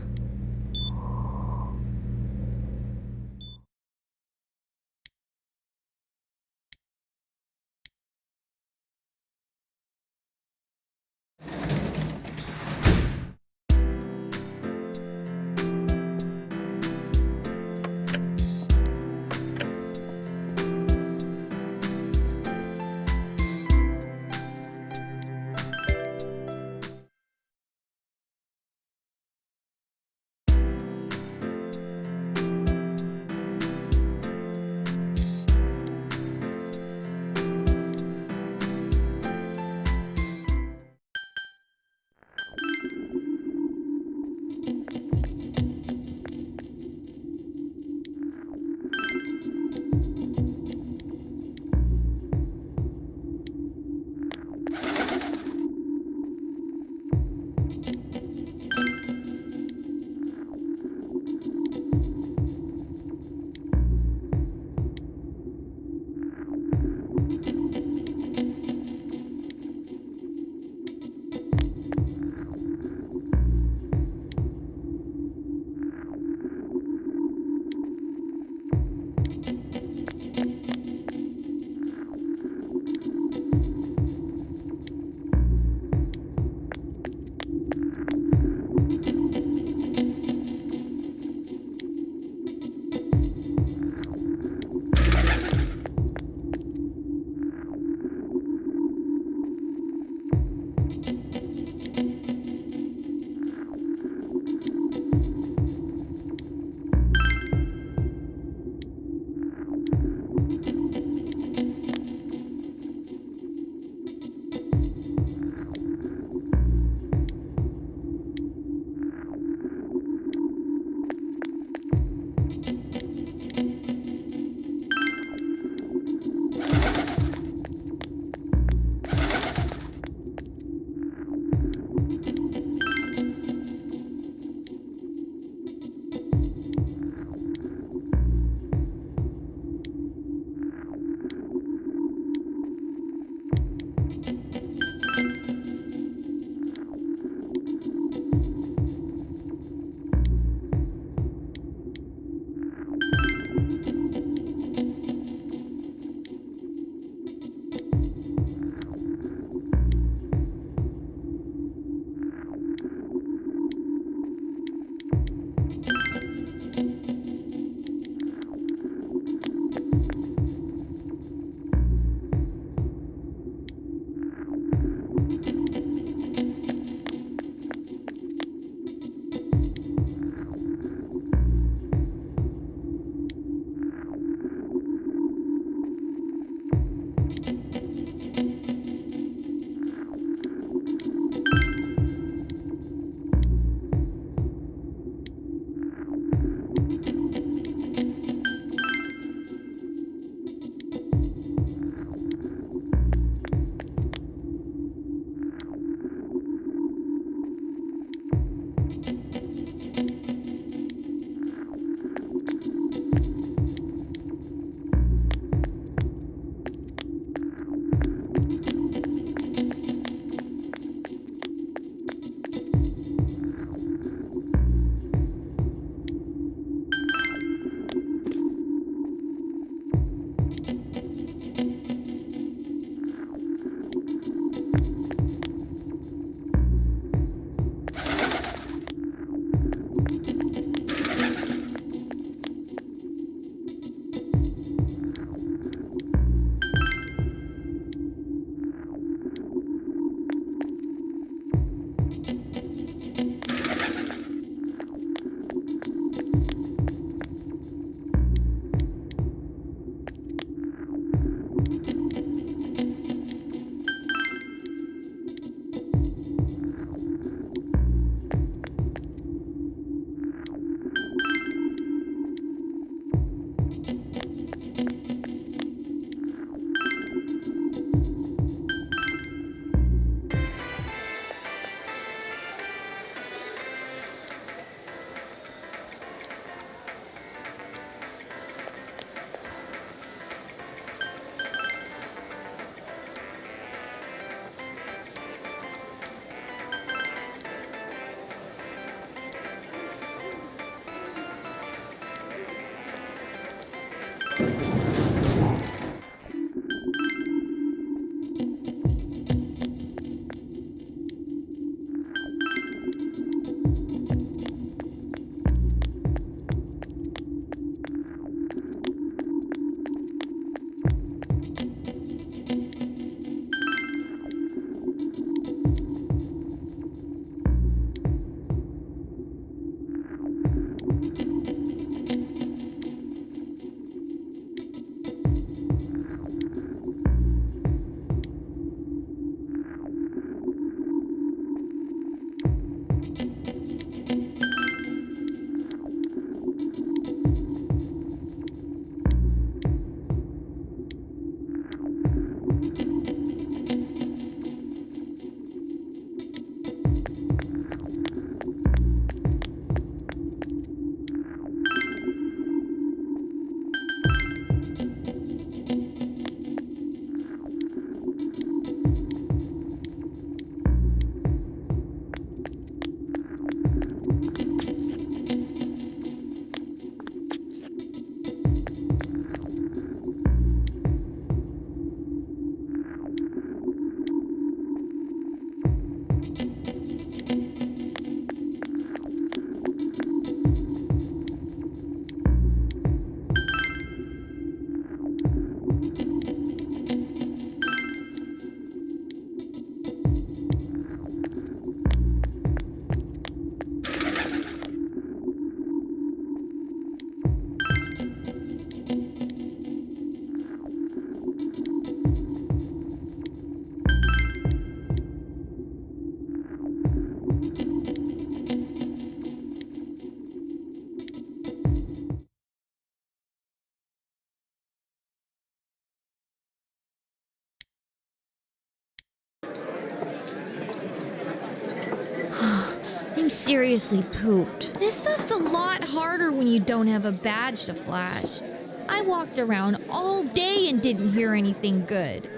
I'm seriously pooped. This stuff's a lot harder when you don't have a badge to flash. I walked around all day and didn't hear anything good.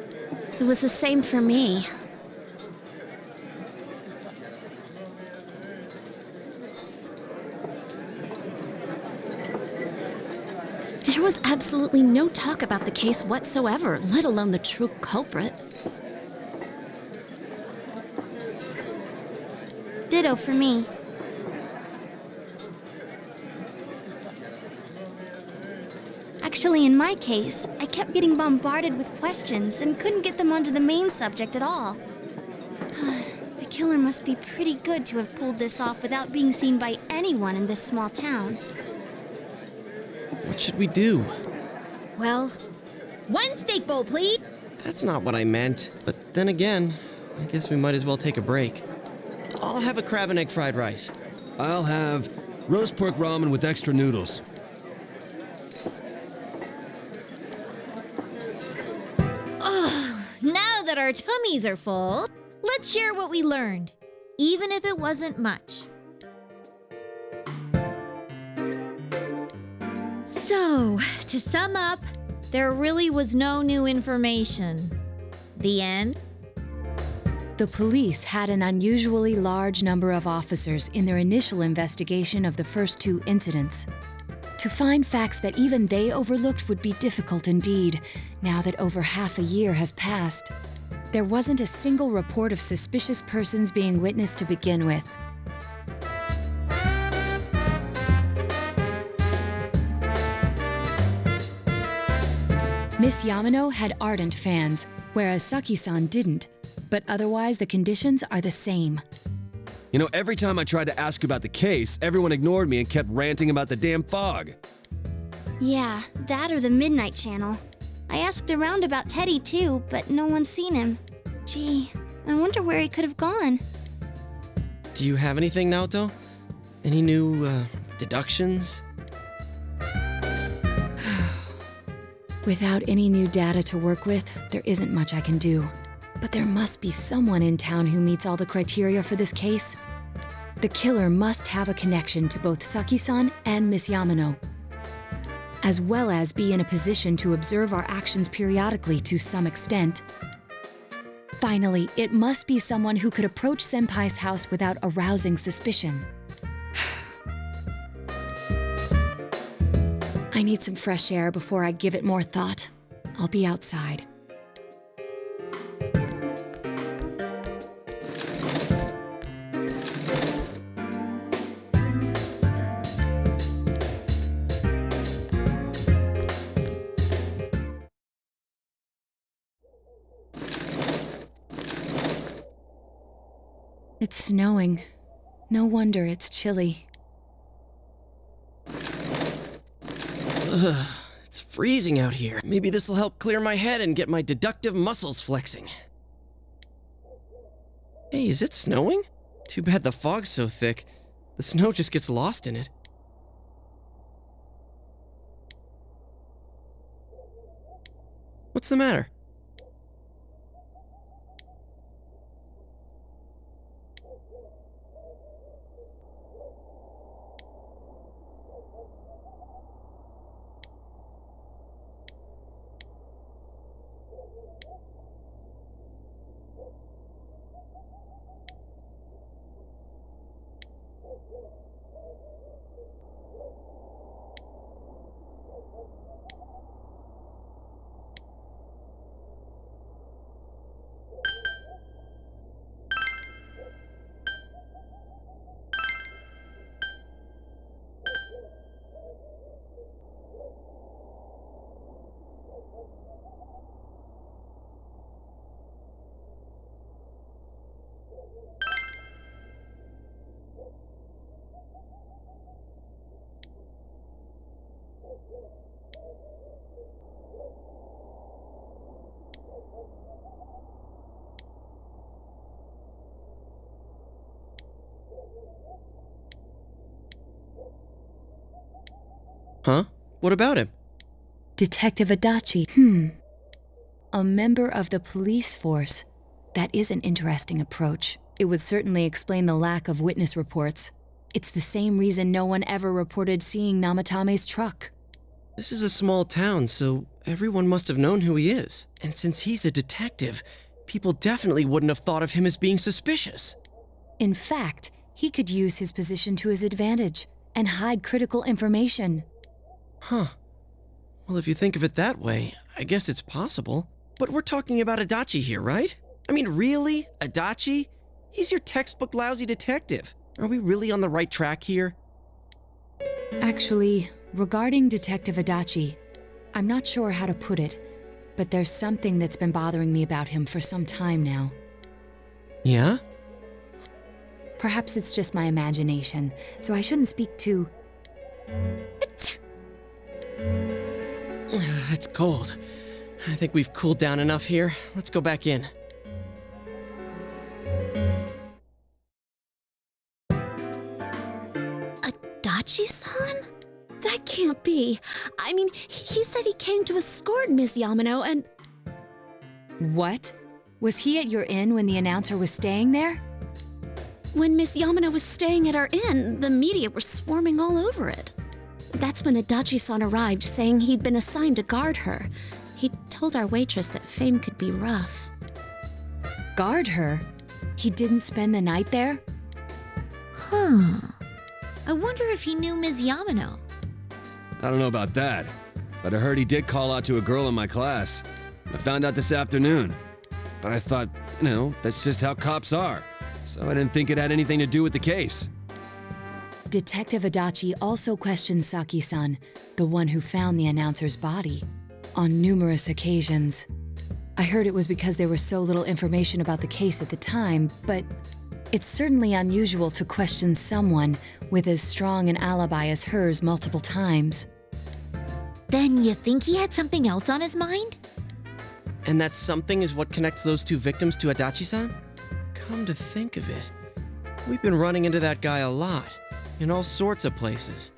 It was the same for me. There was absolutely no talk about the case whatsoever, let alone the true culprit. Ditto for me. Actually, in my case, I kept getting bombarded with questions and couldn't get them onto the main subject at all. The killer must be pretty good to have pulled this off without being seen by anyone in this small town. What should we do? Well, one steak bowl, please. That's not what I meant. But then again, I guess we might as well take a break. I'll have a crab and egg fried rice. I'll have roast pork ramen with extra noodles. Now that our tummies are full, let's share what we learned, even if it wasn't much. So, to sum up, there really was no new information. The end. The police had an unusually large number of officers in their initial investigation of the first two incidents. To find facts that even they overlooked would be difficult indeed, now that over half a year has passed. There wasn't a single report of suspicious persons being witnessed to begin with. Miss Yamano had ardent fans, whereas Saki-san didn't, but otherwise the conditions are the same. You know, every time I tried to ask about the case, everyone ignored me and kept ranting about the damn fog. Yeah, that or the Midnight Channel. I asked around about Teddy too, but no one's seen him. Gee, I wonder where he could have gone. Do you have anything, Naoto? Any new, deductions? Without any new data to work with, there isn't much I can do. But there must be someone in town who meets all the criteria for this case. The killer must have a connection to both Saki-san and Miss Yamano, as well as be in a position to observe our actions periodically to some extent. Finally, it must be someone who could approach Senpai's house without arousing suspicion. I need some fresh air before I give it more thought. I'll be outside. It's snowing. No wonder it's chilly. Ugh, it's freezing out here. Maybe this'll help clear my head and get my deductive muscles flexing. Hey, is it snowing? Too bad the fog's so thick. The snow just gets lost in it. What's the matter? Huh? What about him? Detective Adachi. A member of the police force. That is an interesting approach. It would certainly explain the lack of witness reports. It's the same reason no one ever reported seeing Namatame's truck. This is a small town, so everyone must have known who he is. And since he's a detective, people definitely wouldn't have thought of him as being suspicious. In fact, he could use his position to his advantage and hide critical information. Huh. Well, if you think of it that way, I guess it's possible. But we're talking about Adachi here, right? I mean, really? Adachi? He's your textbook lousy detective. Are we really on the right track here? Actually, regarding Detective Adachi, I'm not sure how to put it, but there's something that's been bothering me about him for some time now. Yeah? Perhaps it's just my imagination, so I shouldn't speak too... It's cold. I think we've cooled down enough here. Let's go back in. Adachi-san? That can't be. I mean, he said he came to escort Miss Yamano and... What? Was he at your inn when the announcer was staying there? When Miss Yamano was staying at our inn, the media were swarming all over it. That's when Adachi-san arrived, saying he'd been assigned to guard her. He told our waitress that fame could be rough. Guard her? He didn't spend the night there? Huh. I wonder if he knew Ms. Yamano. I don't know about that, but I heard he did call out to a girl in my class. I found out this afternoon. But I thought, that's just how cops are. So I didn't think it had anything to do with the case. Detective Adachi also questioned Saki-san, the one who found the announcer's body, on numerous occasions. I heard it was because there was so little information about the case at the time, but it's certainly unusual to question someone with as strong an alibi as hers multiple times. Then you think he had something else on his mind? And that something is what connects those two victims to Adachi-san? Come to think of it, we've been running into that guy a lot, in all sorts of places.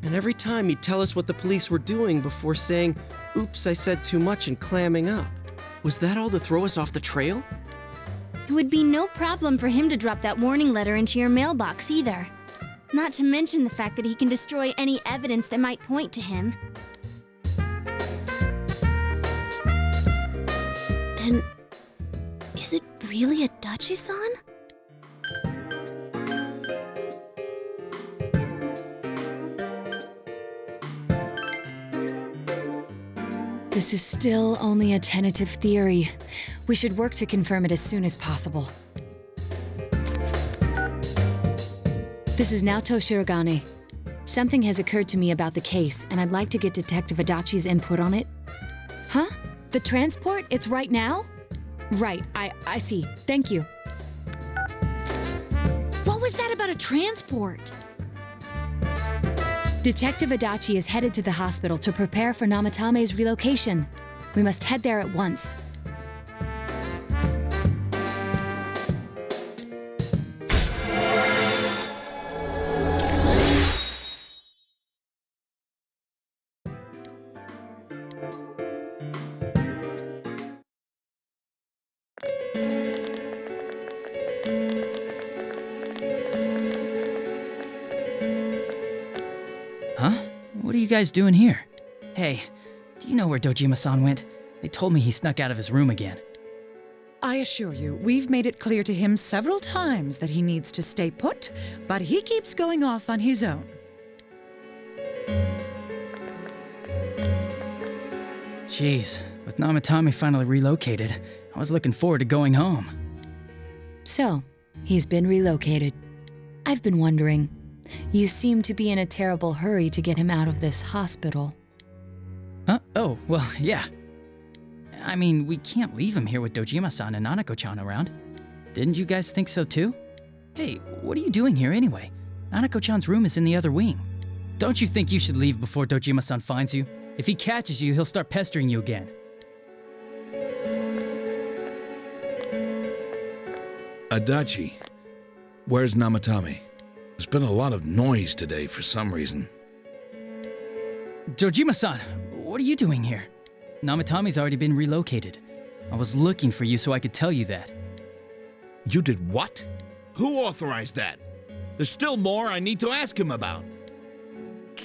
And every time he'd tell us what the police were doing before saying, "Oops, I said too much," and clamming up. Was that all to throw us off the trail? It would be no problem for him to drop that warning letter into your mailbox either. Not to mention the fact that he can destroy any evidence that might point to him. And is it really Adachi-san? This is still only a tentative theory. We should work to confirm it as soon as possible. This is Naoto Shirogane. Something has occurred to me about the case, and I'd like to get Detective Adachi's input on it. Huh? The transport? It's right now? Right, I see. Thank you. What was that about a transport? Detective Adachi is headed to the hospital to prepare for Namatame's relocation. We must head there at once. What are you guys doing here? Hey, do you know where Dojima-san went? They told me he snuck out of his room again. I assure you, we've made it clear to him several times that he needs to stay put, but he keeps going off on his own. Jeez, with Namatame finally relocated, I was looking forward to going home. So, he's been relocated. I've been wondering. You seem to be in a terrible hurry to get him out of this hospital. Huh? Oh, well, yeah. I mean, we can't leave him here with Dojima-san and Nanako-chan around. Didn't you guys think so too? Hey, what are you doing here anyway? Nanako-chan's room is in the other wing. Don't you think you should leave before Dojima-san finds you? If he catches you, he'll start pestering you again. Adachi, where's Namatame? There's been a lot of noise today for some reason. Dojima-san, what are you doing here? Namatame's already been relocated. I was looking for you so I could tell you that. You did what? Who authorized that? There's still more I need to ask him about.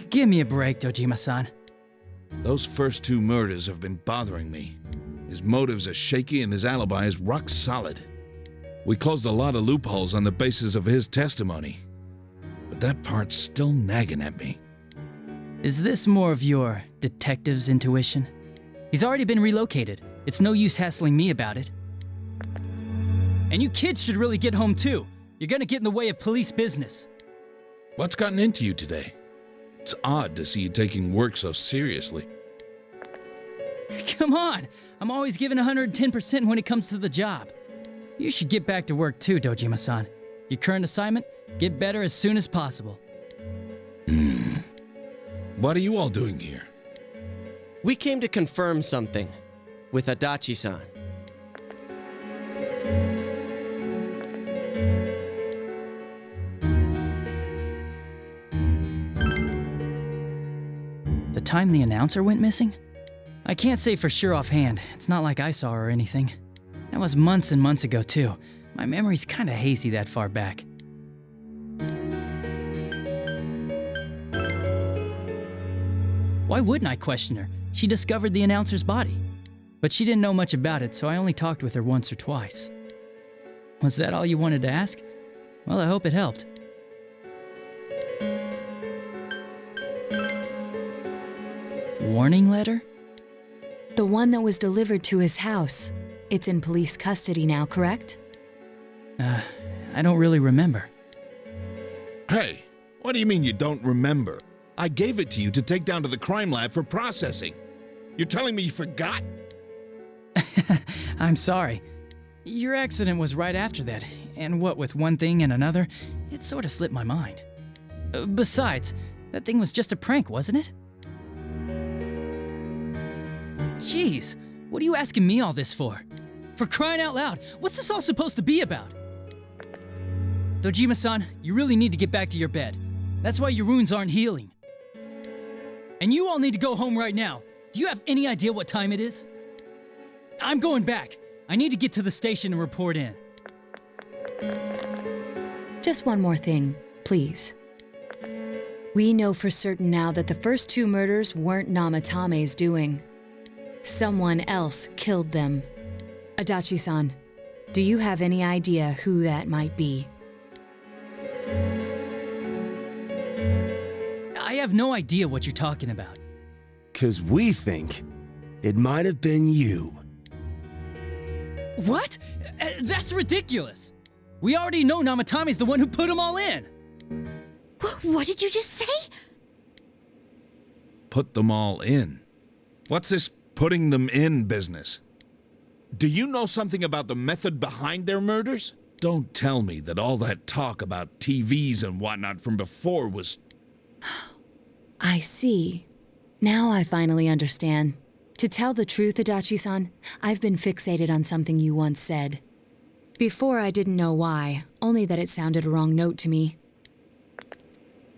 Give me a break, Dojima-san. Those first 2 murders have been bothering me. His motives are shaky and his alibi is rock solid. We closed a lot of loopholes on the basis of his testimony. But that part's still nagging at me. Is this more of your detective's intuition? He's already been relocated. It's no use hassling me about it. And you kids should really get home too. You're gonna get in the way of police business. What's gotten into you today? It's odd to see you taking work so seriously. Come on! I'm always giving 110% when it comes to the job. You should get back to work too, Dojima-san. Your current assignment, get better as soon as possible. What are you all doing here? We came to confirm something with Adachi-san. The time the announcer went missing? I can't say for sure offhand. It's not like I saw her or anything. That was months and months ago, too. My memory's kinda hazy that far back. Why wouldn't I question her? She discovered the announcer's body. But she didn't know much about it, so I only talked with her once or twice. Was that all you wanted to ask? Well, I hope it helped. Warning letter? The one that was delivered to his house. It's in police custody now, correct? I don't really remember. Hey, what do you mean you don't remember? I gave it to you to take down to the crime lab for processing. You're telling me you forgot? I'm sorry. Your accident was right after that, and what with one thing and another, it sort of slipped my mind. Besides, that thing was just a prank, wasn't it? Jeez, what are you asking me all this for? For crying out loud, what's this all supposed to be about? Dojima-san, you really need to get back to your bed. That's why your wounds aren't healing. And you all need to go home right now. Do you have any idea what time it is? I'm going back. I need to get to the station and report in. Just one more thing, please. We know for certain now that the first 2 murders weren't Namatame's doing. Someone else killed them. Adachi-san, do you have any idea who that might be? I have no idea what you're talking about. 'Cause we think it might have been you. What? That's ridiculous! We already know Namatame's the one who put them all in! What did you just say? Put them all in? What's this putting them in business? Do you know something about the method behind their murders? Don't tell me that all that talk about TVs and whatnot from before was... I see. Now I finally understand. To tell the truth, Adachi-san, I've been fixated on something you once said. Before I didn't know why, only that it sounded a wrong note to me.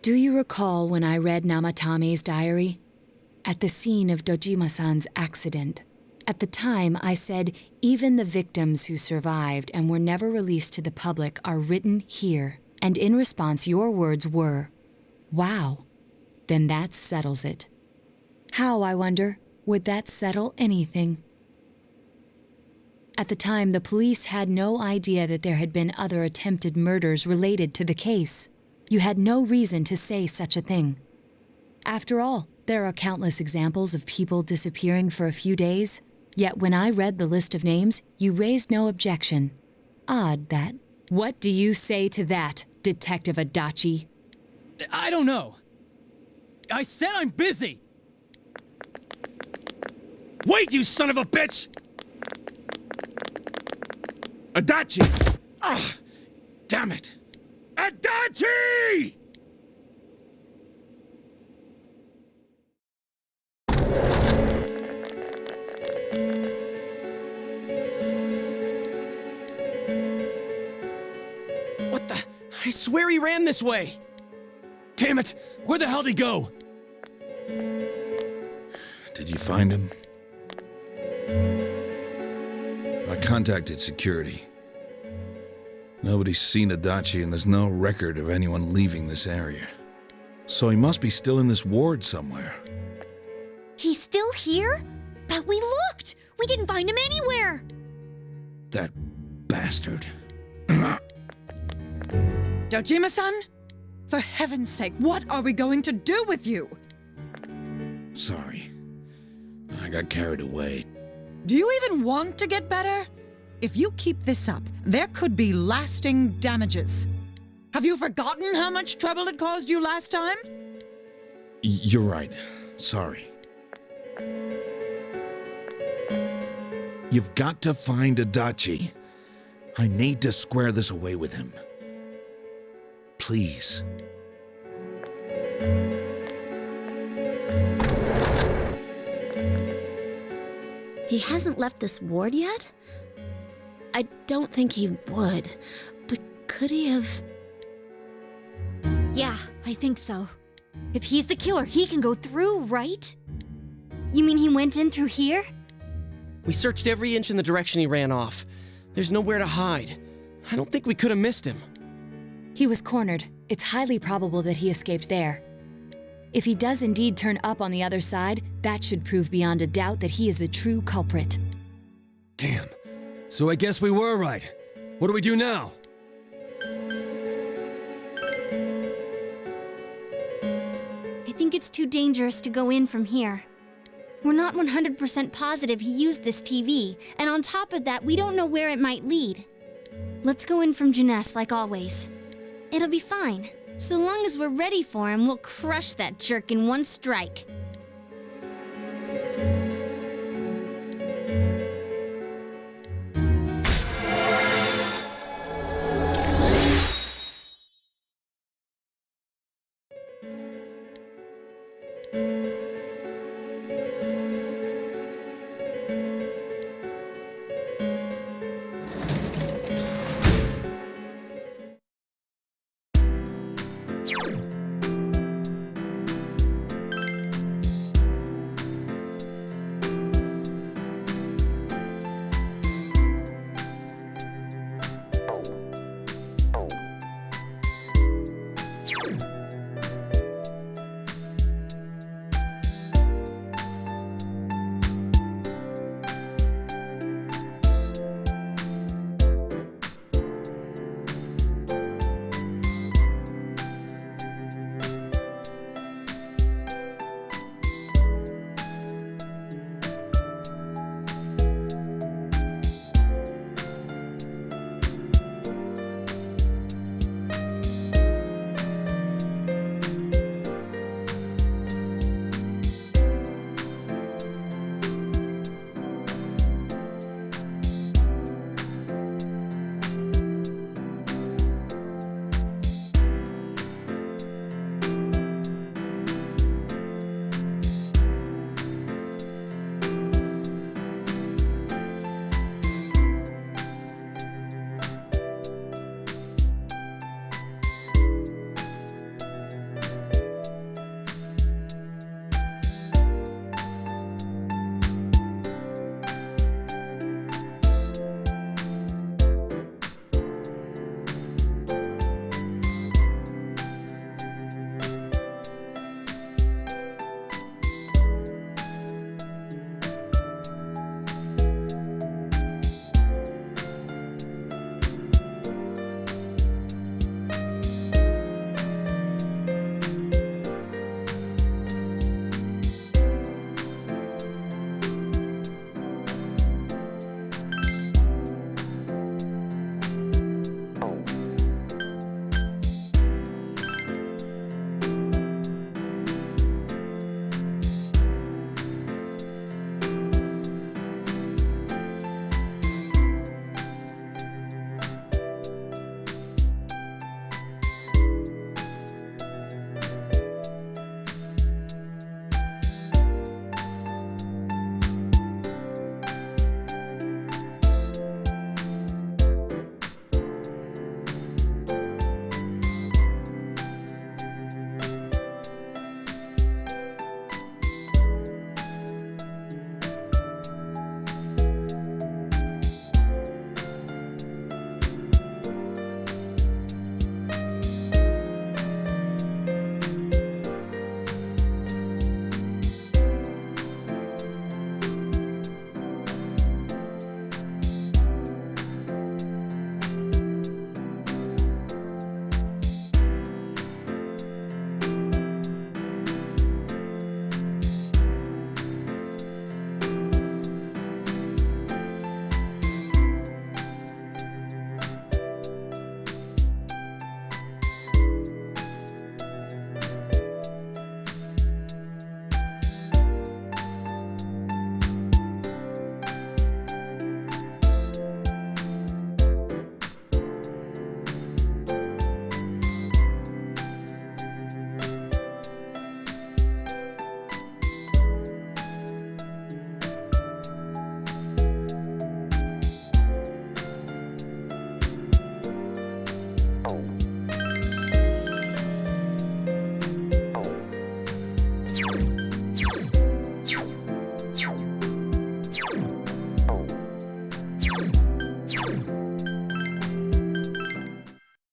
Do you recall when I read Namatame's diary? At the scene of Dojima-san's accident. At the time, I said, even the victims who survived and were never released to the public are written here. And in response, your words were, wow. Then that settles it. How, I wonder, would that settle anything? At the time, the police had no idea that there had been other attempted murders related to the case. You had no reason to say such a thing. After all, there are countless examples of people disappearing for a few days. Yet when I read the list of names, you raised no objection. Odd that. What do you say to that, Detective Adachi? I don't know. I said I'm busy! Wait, you son of a bitch! Adachi! Ah, damn it! Adachi! What the? I swear he ran this way! Damn it! Where the hell did he go? Did you find him? I contacted security. Nobody's seen Adachi and there's no record of anyone leaving this area. So he must be still in this ward somewhere. He's still here? But we looked! We didn't find him anywhere! That bastard. Dojima-san? For heaven's sake, what are we going to do with you? Sorry. I got carried away. Do you even want to get better? If you keep this up, there could be lasting damages. Have you forgotten how much trouble it caused you last time? You're right. Sorry. You've got to find Adachi. I need to square this away with him. Please. He hasn't left this ward yet? I don't think he would, but could he have... Yeah, I think so. If he's the killer, he can go through, right? You mean he went in through here? We searched every inch in the direction he ran off. There's nowhere to hide. I don't think we could have missed him. He was cornered. It's highly probable that he escaped there. If he does indeed turn up on the other side, that should prove beyond a doubt that he is the true culprit. Damn. So I guess we were right. What do we do now? I think it's too dangerous to go in from here. We're not 100% positive he used this TV, and on top of that, we don't know where it might lead. Let's go in from Junes like always. It'll be fine. So long as we're ready for him, we'll crush that jerk in one strike.